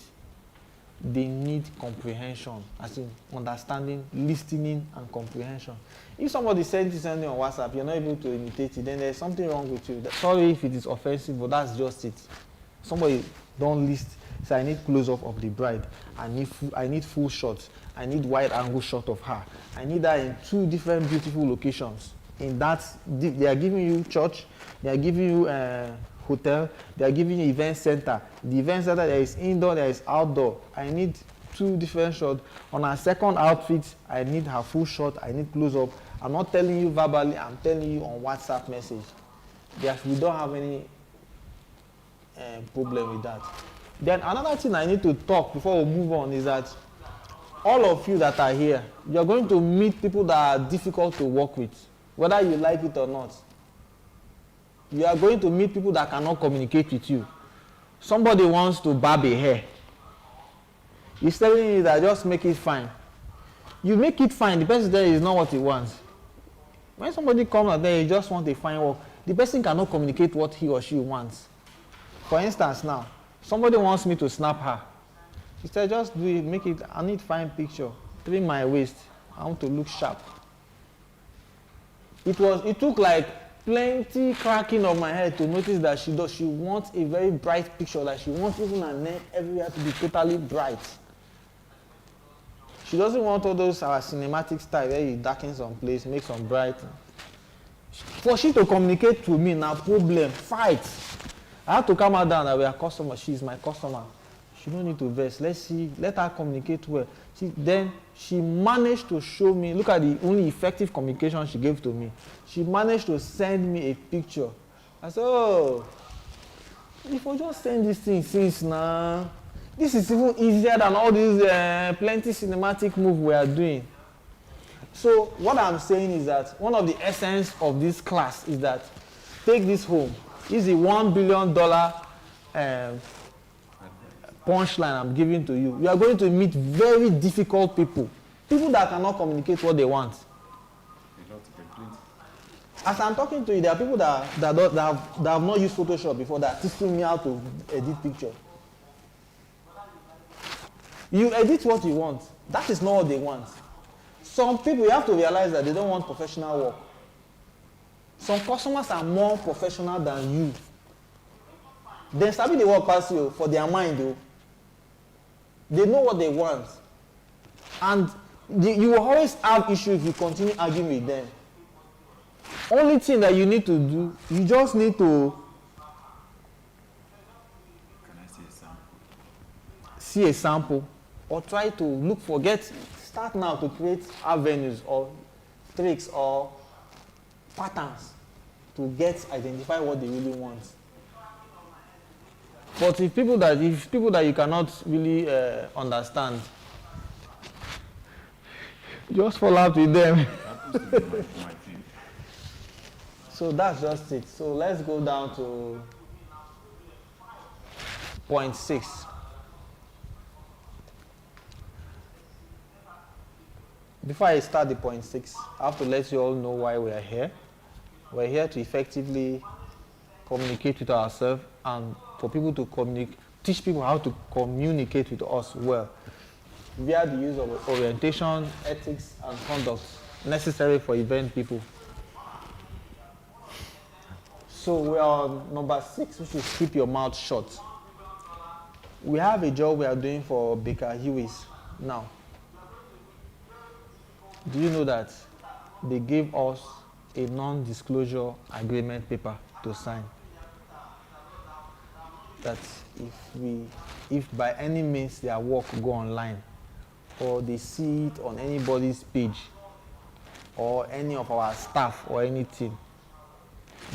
they need comprehension, as in understanding, listening, and comprehension. If somebody sends you something on WhatsApp, you're not able to imitate it, then there's something wrong with you. Sorry if it is offensive, but that's just it. Somebody don't list, say I need close-up of the bride, I need full shots, I need wide-angle shot of her. I need that in 2 different beautiful locations. In that, they are giving you church, they are giving you hotel, they are giving you event center. The event center, there is indoor, there is outdoor. I need 2 different shots. On our second outfit, I need her full shot, I need close-up. I'm not telling you verbally, I'm telling you on WhatsApp message. We don't have any problem with that. Then another thing I need to talk before we move on is that all of you that are here, you're going to meet people that are difficult to work with. whether you like it or not. You are going to meet people that cannot communicate with you. Somebody wants to barb a hair. He's telling you that just make it fine. You make it fine, the person there is not what he wants. When somebody comes out there, you just want a fine work, the person cannot communicate what he or she wants. For instance now, somebody wants me to snap her. He said, just do it, make it, I need fine picture. Trim my waist, I want to look sharp. It took like plenty cracking of my head to notice that she wants a very bright picture, like she wants even her neck everywhere to be totally bright. She doesn't want all those our cinematic style where you darken some place, make some bright. For she to communicate to me, now problem, fight. I have to calm her down that we are customers, she's my customer. She don't need to vex. Let's see, let her communicate well. Then she managed to show me, look at the only effective communication she gave to me. She managed to send me a picture. I said, oh, if I just send this thing since now, this is even easier than all these plenty cinematic moves we are doing. So what I'm saying is that one of the essence of this class is that take this home. This is a $1 billion punchline I'm giving to you. You are going to meet very difficult people. People that cannot communicate what they want. As I'm talking to you, there are people that have not used Photoshop before that are teaching me how to edit picture. You edit what you want. That is not what they want. Some people, you have to realize that they don't want professional work. Some customers are more professional than you. They sabi the work pass you for their mind though. They know what they want. And you will always have issues if you continue arguing with them. Only thing that you need to do, you just need to see a sample or try to start now to create avenues or tricks or patterns to identify what they really want. But if people that you cannot really understand, just fall out with them. So that's just it. So let's go down to point 6. Before I start the point 6, I have to let you all know why we are here. We're here to effectively communicate with ourselves and for people to teach people how to communicate with us well via the use of orientation, ethics, and conduct necessary for event people. So we are on number 6, which is keep your mouth shut. We have a job we are doing for Baker Hughes now. Do you know that they gave us a non-disclosure agreement paper to sign? That if by any means their work go online or they see it on anybody's page or any of our staff or anything,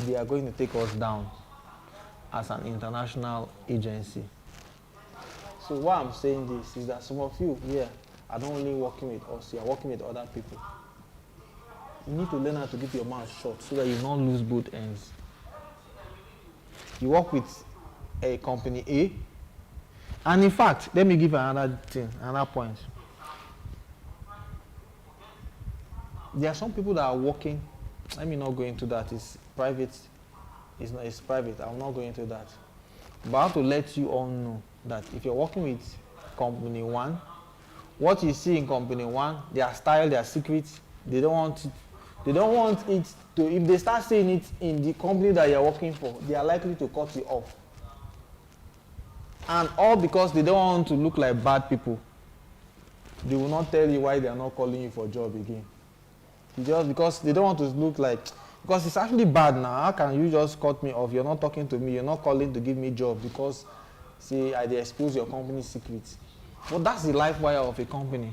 they are going to take us down as an international agency. So why I'm saying this is that some of you here are not only working with us, you are working with other people. You need to learn how to keep your mouth shut so that you don't lose both ends. You work with a company A, and in fact, let me give another point. There are some people that are working, let me not go into that, it's private, it's private, I'm not going into that. But I have to let you all know that if you're working with company 1, what you see in company 1, their style, their secrets, they don't want it to, if they start seeing it in the company that you're working for, they are likely to cut you off. And all because they don't want to look like bad people. They will not tell you why they are not calling you for a job again. Just because they don't want to look like, because it's actually bad now. How can you just cut me off? You're not talking to me, you're not calling to give me a job because, say, they expose your company's secrets. Well, that's the life wire of a company.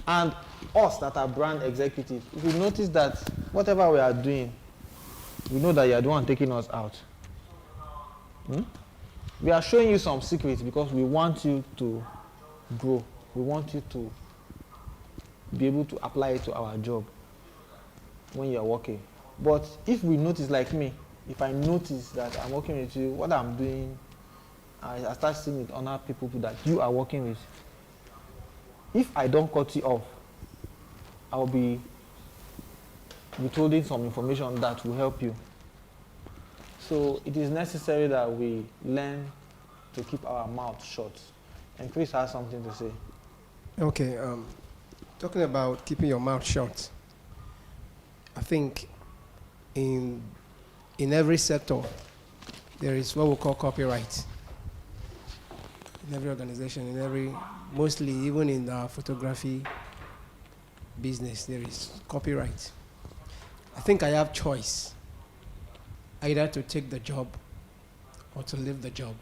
And us that are brand executives, if you notice that whatever we are doing, we know that you are the one taking us out. We are showing you some secrets because we want you to grow. We want you to be able to apply it to our job. when you're working. But if we notice, like me, if I notice that I'm working with you, what I'm doing, I start seeing with other people that you are working with. If I don't cut you off, I'll be withholding some information that will help you. So it is necessary that we learn to keep our mouth shut. And Chris has something to say. Okay, talking about keeping your mouth shut, I think in every sector there is what we call copyright. In every organization, mostly even in the photography business, there is copyright. I think I have choice, either to take the job or to leave the job,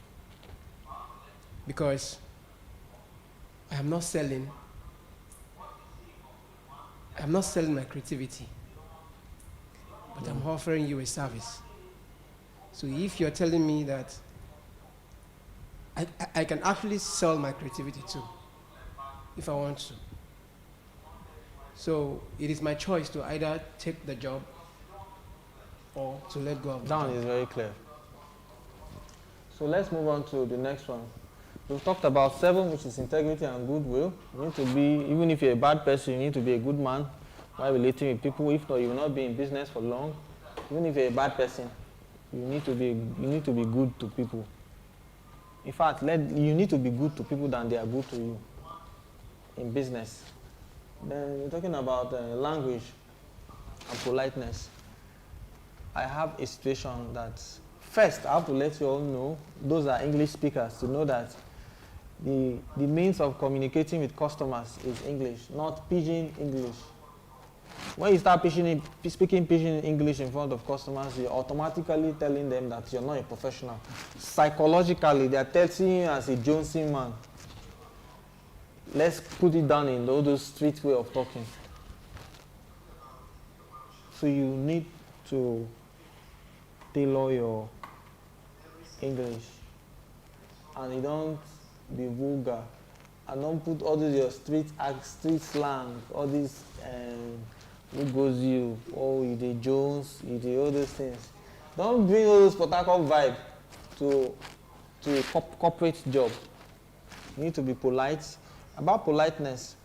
because I am not selling my creativity, but I'm offering you a service. So if you're telling me that I can actually sell my creativity too, if I want to. So it is my choice to either take the job or to let go of the That job. one is very clear. So let's move on to the next one. We've talked about 7, which is integrity and goodwill. You need to be, even if you're a bad person, you need to be a good man while relating with people. If not, you will not be in business for long. Even if you're a bad person, you need to be good to people. In fact, you need to be good to people than they are good to you in business. Then we're talking about language and politeness. I have a situation that, first, I have to let you all know, those are English speakers, to know that the means of communicating with customers is English, not pidgin English. When you start speaking pidgin English in front of customers, you're automatically telling them that you're not a professional. Psychologically, they're telling you as a Jonesy man. Let's put it down in all those street way of talking. So you need to tailor your English, and you don't be vulgar, and don't put all these your street slang, all these who goes you, oh you the Jones, you the all those things. Don't bring all those Port Harcourt vibe to a corporate job. You need to be polite. About politeness,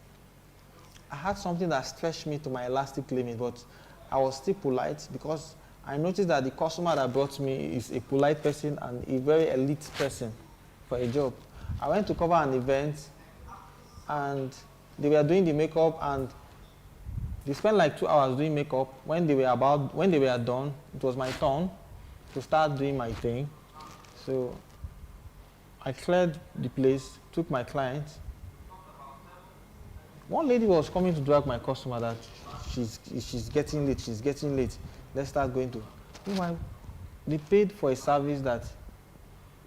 I had something that stretched me to my elastic limit, but I was still polite because I noticed that the customer that brought me is a polite person and a very elite person for a job. I went to cover an event and they were doing the makeup, and they spent like 2 hours doing makeup. When they were done, it was my turn to start doing my thing. So I cleared the place, took my client. One lady was coming to drag my customer that she's getting late. Let's start going to. Meanwhile, they paid for a service that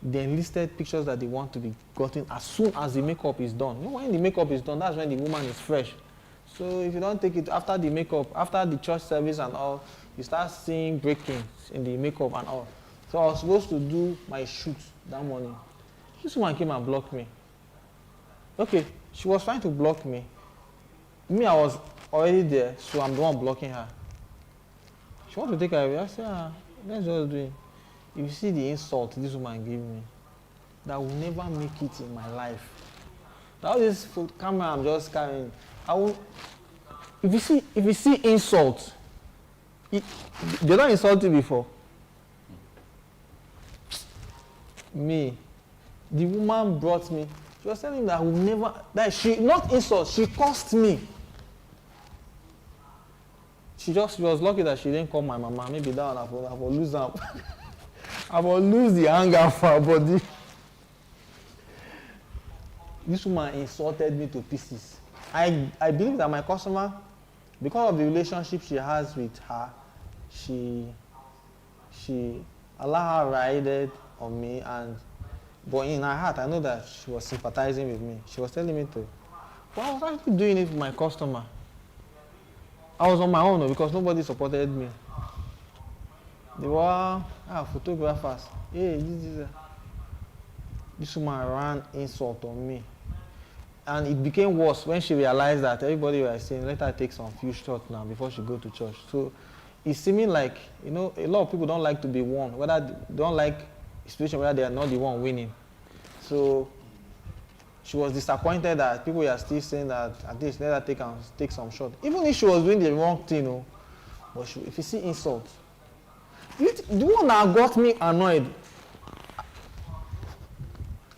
they enlisted pictures that they want to be gotten as soon as the makeup is done. You know, when the makeup is done, that's when the woman is fresh. So if you don't take it after the makeup, after the church service and all, you start seeing breakings in the makeup and all. So I was supposed to do my shoot that morning. This woman came and blocked me. Okay, she was trying to block me. Me, I was already there, so I'm the one blocking her. She wants to take her away. I said, let's just do it. If you see the insult this woman gave me, that will never make it in my life. That was this camera I'm just carrying. If you see insult, they don't insult you before. Me, the woman brought me. She was telling me that I will never, that she, not insult, she cursed me. She was lucky that she didn't call my mama. Maybe that one I will lose her. I will lose the anger for her body. This woman insulted me to pieces. I believe that my customer, because of the relationship she has with her, she allowed her rided on me, but in her heart I know that she was sympathizing with me. She was telling me to. But I was actually doing it for my customer. I was on my own because nobody supported me. They were photographers. Hey, this woman ran insult on me. And it became worse when she realized that everybody was saying, let her take some few shots now before she go to church. So it's seeming like, a lot of people don't like to be won, whether they don't like a situation where they are not the one winning. So she was disappointed that people were still saying that at least let her take some shot. Even if she was doing the wrong thing, but if you see insult. The one that got me annoyed,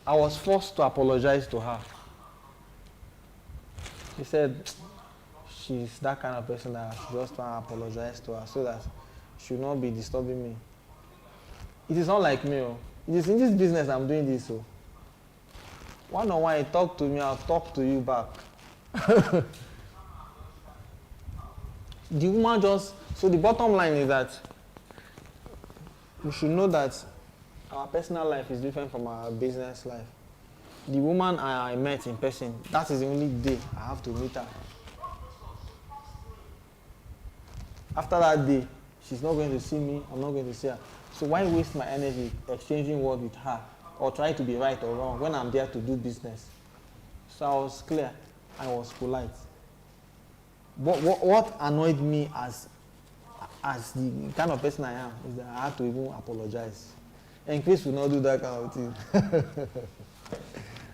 I was forced to apologize to her. She said she's that kind of person that I just want to apologize to her so that she will not be disturbing me. It is not like me. It is in this business I'm doing this. One on one, you talk to me, I'll talk to you back. The woman so the bottom line is that we should know that our personal life is different from our business life. The woman I met in person, that is the only day I have to meet her. After that day, she's not going to see me, I'm not going to see her. So why waste my energy exchanging words with her or try to be right or wrong when I'm there to do business? So I was clear, I was polite. But what annoyed me as the kind of person I am is that I had to even apologize. And Chris will not do that kind of thing.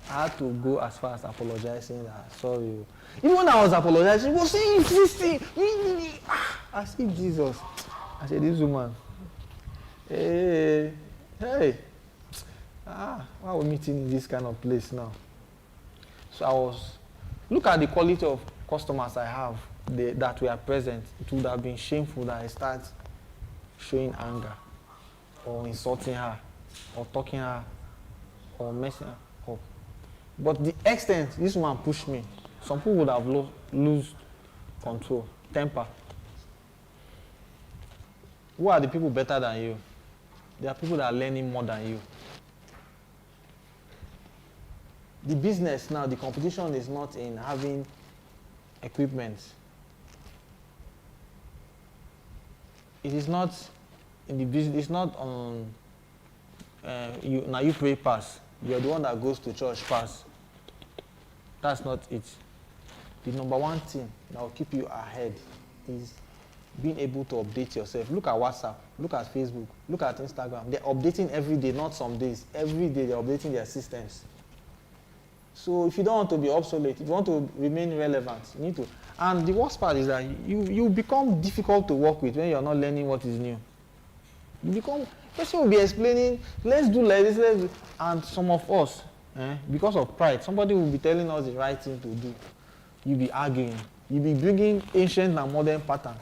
I had to go as far as apologizing that sorry. Even when I was apologizing, she was saying this thing. I see Jesus. I said, this woman. Hey. Why are we meeting in this kind of place now? So look at the quality of customers I have that were present. It would have been shameful that I start showing anger or insulting her or talking her or messing her up. But the extent this woman pushed me, some people would have lost control, temper. Who are the people better than you? There are people that are learning more than you. The business now, the competition is not in having equipment. It is not in the business, it's not on you pray pass. You're the one that goes to church pass. That's not it. The number one thing that will keep you ahead is being able to update yourself. Look at WhatsApp, look at Facebook, look at Instagram. They're updating every day, not some days. Every day they're updating their systems. So if you don't want to be obsolete, if you want to remain relevant, you need to. And the worst part is that you become difficult to work with when you're not learning what is new. Person will be explaining, let's do like this, let's do. And some of us, because of pride, somebody will be telling us the right thing to do. You'll be arguing. You'll be bringing ancient and modern pattern.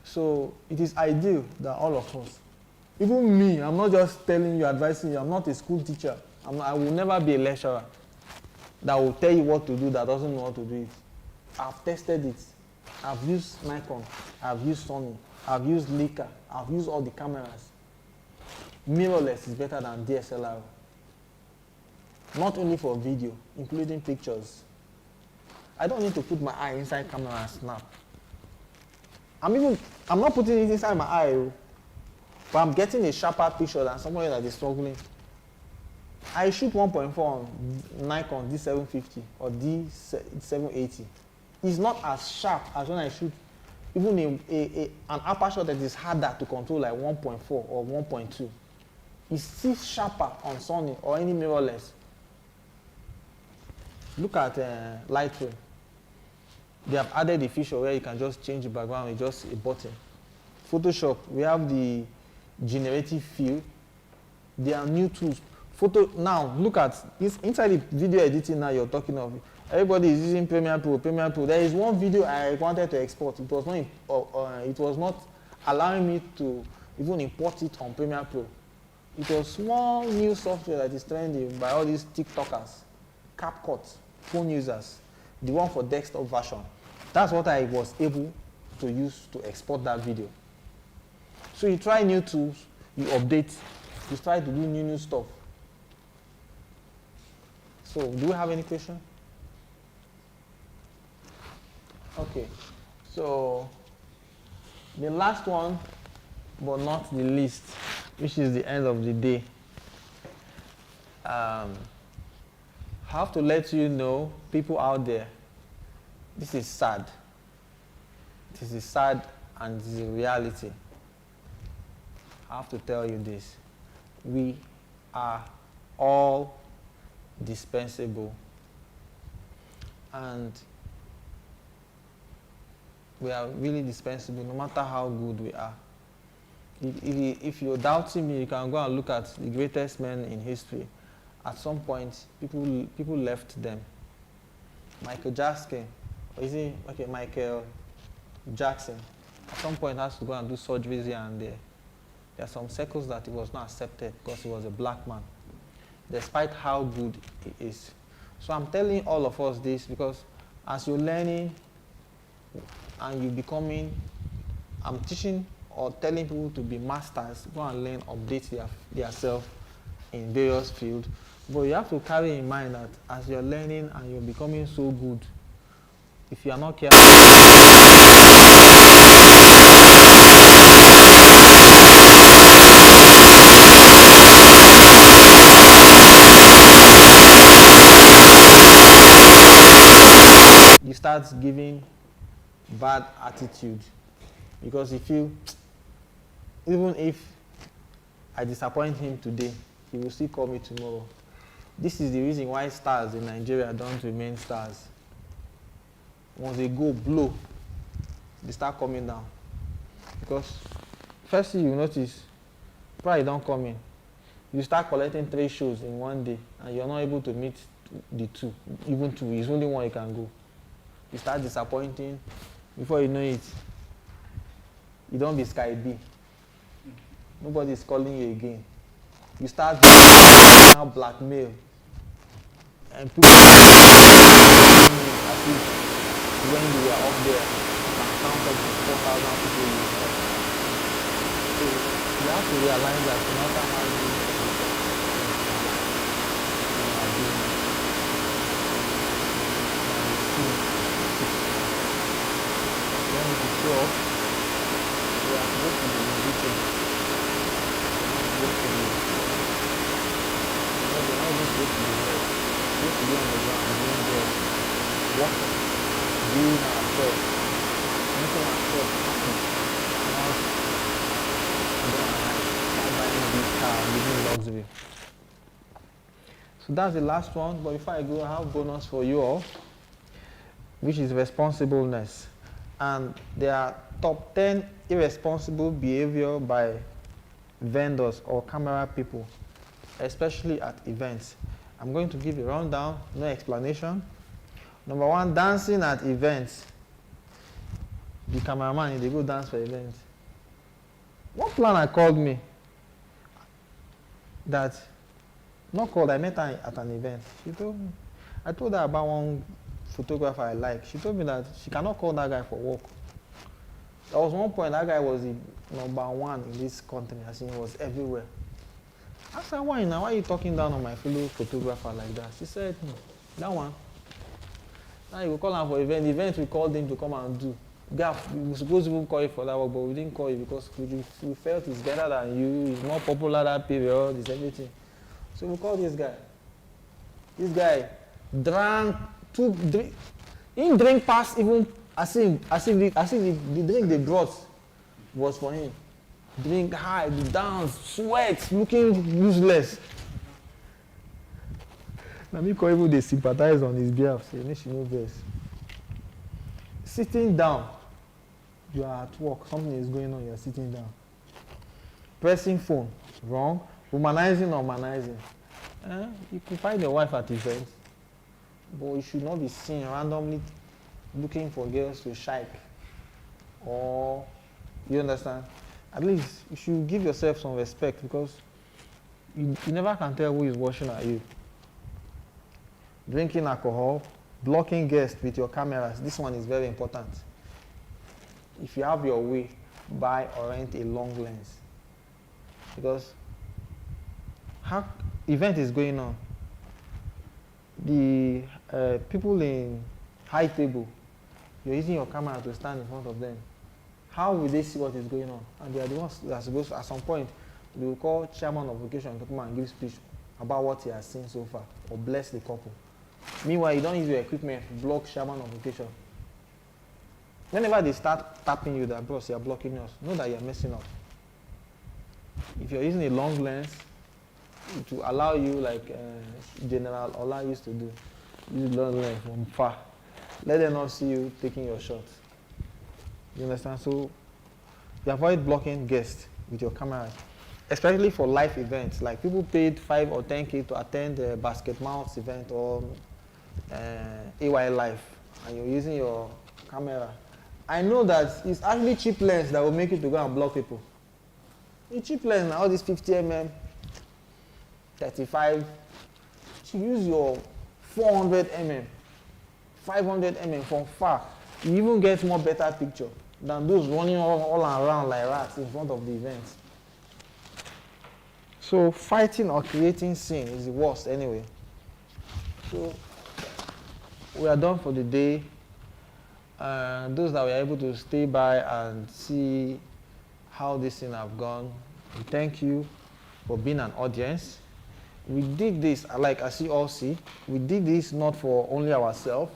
So it is ideal that all of us, even me, I'm not just telling you, advising you, I'm not a school teacher. I will never be a lecturer that will tell you what to do that doesn't know how to do it. I've tested it. I've used Nikon, I've used Sony, I've used Leica, I've used all the cameras. Mirrorless is better than DSLR. Not only for video, including pictures. I don't need to put my eye inside camera and snap. I'm not putting it inside my eye, but I'm getting a sharper picture than somebody that is struggling. I shoot 1.4 on Nikon D750 or D780. It's not as sharp as when I shoot even an aperture that is harder to control like 1.4 or 1.2. It's still sharper on Sony or any mirrorless. Look at Lightroom. They have added a feature where you can just change the background with just a button. Photoshop, we have the generative fill. There are new tools. Now, look at this inside the video editing now you're talking of. Everybody is using Premiere Pro. There is one video I wanted to export. It was not allowing me to even import it on Premiere Pro. It was small new software that is trending by all these TikTokers, CapCut, phone users, the one for desktop version. That's what I was able to use to export that video. So you try new tools, you update, you try to do new stuff. So do we have any question? Okay, so the last one, but not the least, which is the end of the day. I have to let you know, people out there, this is sad. This is sad and this is a reality. I have to tell you this. We are all dispensable. And we are really dispensable no matter how good we are. If you're doubting me, you can go and look at the greatest men in history. At some point, people left them. Michael Jackson, Michael Jackson, at some point has to go and do surgeries here and there. There are some circles that he was not accepted because he was a black man, despite how good he is. So I'm telling all of us this because as you're learning and you're becoming, I'm teaching or telling people to be masters, go and learn, update yourself in various fields. But you have to carry in mind that as you're learning and you're becoming so good, if you are not careful, you start giving bad attitude because you feel even if I disappoint him today, he will still call me tomorrow. This is the reason why stars in Nigeria don't remain stars. Once they go blow, they start coming down. Because firstly you notice, probably don't come in. You start collecting 3 shows in one day and you're not able to meet the 2, even 2, it's only 1 you can go. You start disappointing, before you know it, you don't be Sky B. Nobody is calling you again. You start now blackmail. And people as if when you were up there, and counted to 4,000 people you met. So you have to realize that no matter how you are doing, when you show up, you are supposed to be musician. You're supposed to be, you're not even supposed to be there. You're supposed to be on the ground, doing there, walking, doing ourselves, making ourselves happy. Not buying this car, living luxury. So that's the last one, but before I go, I have a bonus for you all, which is responsibleness. And there are top 10 irresponsible behavior by vendors or camera people, especially at events. I'm going to give a rundown, no explanation. Number 1, dancing at events. The cameraman, they go dance for events. One planner called me that, not called, I met her at an event. She told me, I told her about one photographer I like. She told me that she cannot call that guy for work. There was one point that guy was the #1 in this country, as in he was everywhere. I said, why now? Why are you talking down on my fellow photographer like that? She said, that one. Now you will call him for event. The event we called him to come and do. Gaff, we were supposed to even call you for that work, but we didn't call you because we felt it's better than you, it's more popular that period, it's everything. So we called this guy. This guy drank, he drink past even as if the drink they brought was for him. Drink high, dance, sweat, looking useless. Now me call even they sympathize on his behalf, say, she no vex. Sitting down, you are at work, something is going on, you are sitting down. Pressing phone, wrong. Womanizing or manizing. You could find your wife at events, but you should not be seen randomly looking for girls to shike. Or, you understand? At least you should give yourself some respect because you never can tell who is watching at you. Drinking alcohol, blocking guests with your cameras. This one is very important. If you have your way, buy or rent a long lens. Because event is going on. The people in high table, you're using your camera to stand in front of them. How will they see what is going on? And they are the ones that are supposed to, at some point, they will call chairman of occasion to come and give speech about what he has seen so far, or bless the couple. Meanwhile, you don't use your equipment to block Sherman notification. Whenever they start tapping you that, bros, you're blocking us, know that you're messing up. If you're using a long lens, to allow you, like General Ola used to do, use long lens from far. Let them not see you taking your shot. You understand? So you avoid blocking guests with your camera, especially for live events. Like people paid 5 or 10K to attend a Basket Mouse event or AY Live, and you're using your camera. I know that it's actually cheap lens that will make you to go and block people. The cheap lens, all these 50mm, 35, you use your 400mm, 500mm from far. You even get more better picture than those running all around like rats in front of the events. So fighting or creating scene is the worst anyway. So we are done for the day. Those that were able to stay by and see how this thing have gone, we thank you for being an audience. We did this, like as you all see, we did this not for only ourselves.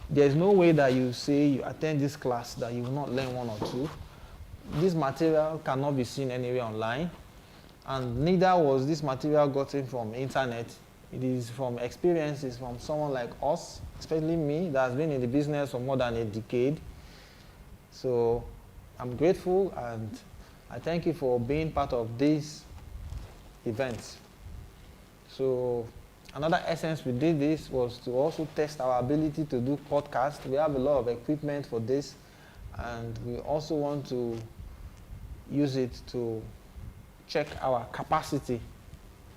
There's no way that you say you attend this class that you will not learn 1 or 2. This material cannot be seen anywhere online, and neither was this material gotten from internet. It is from experiences from someone like us, especially me, that has been in the business for more than a decade. So I'm grateful, and I thank you for being part of this event. So another essence we did this was to also test our ability to do podcasts. We have a lot of equipment for this, and we also want to use it to check our capacity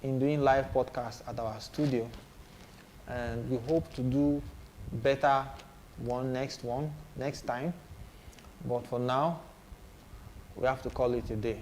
in doing live podcasts at our studio. And we hope to do better next time. But for now, we have to call it a day.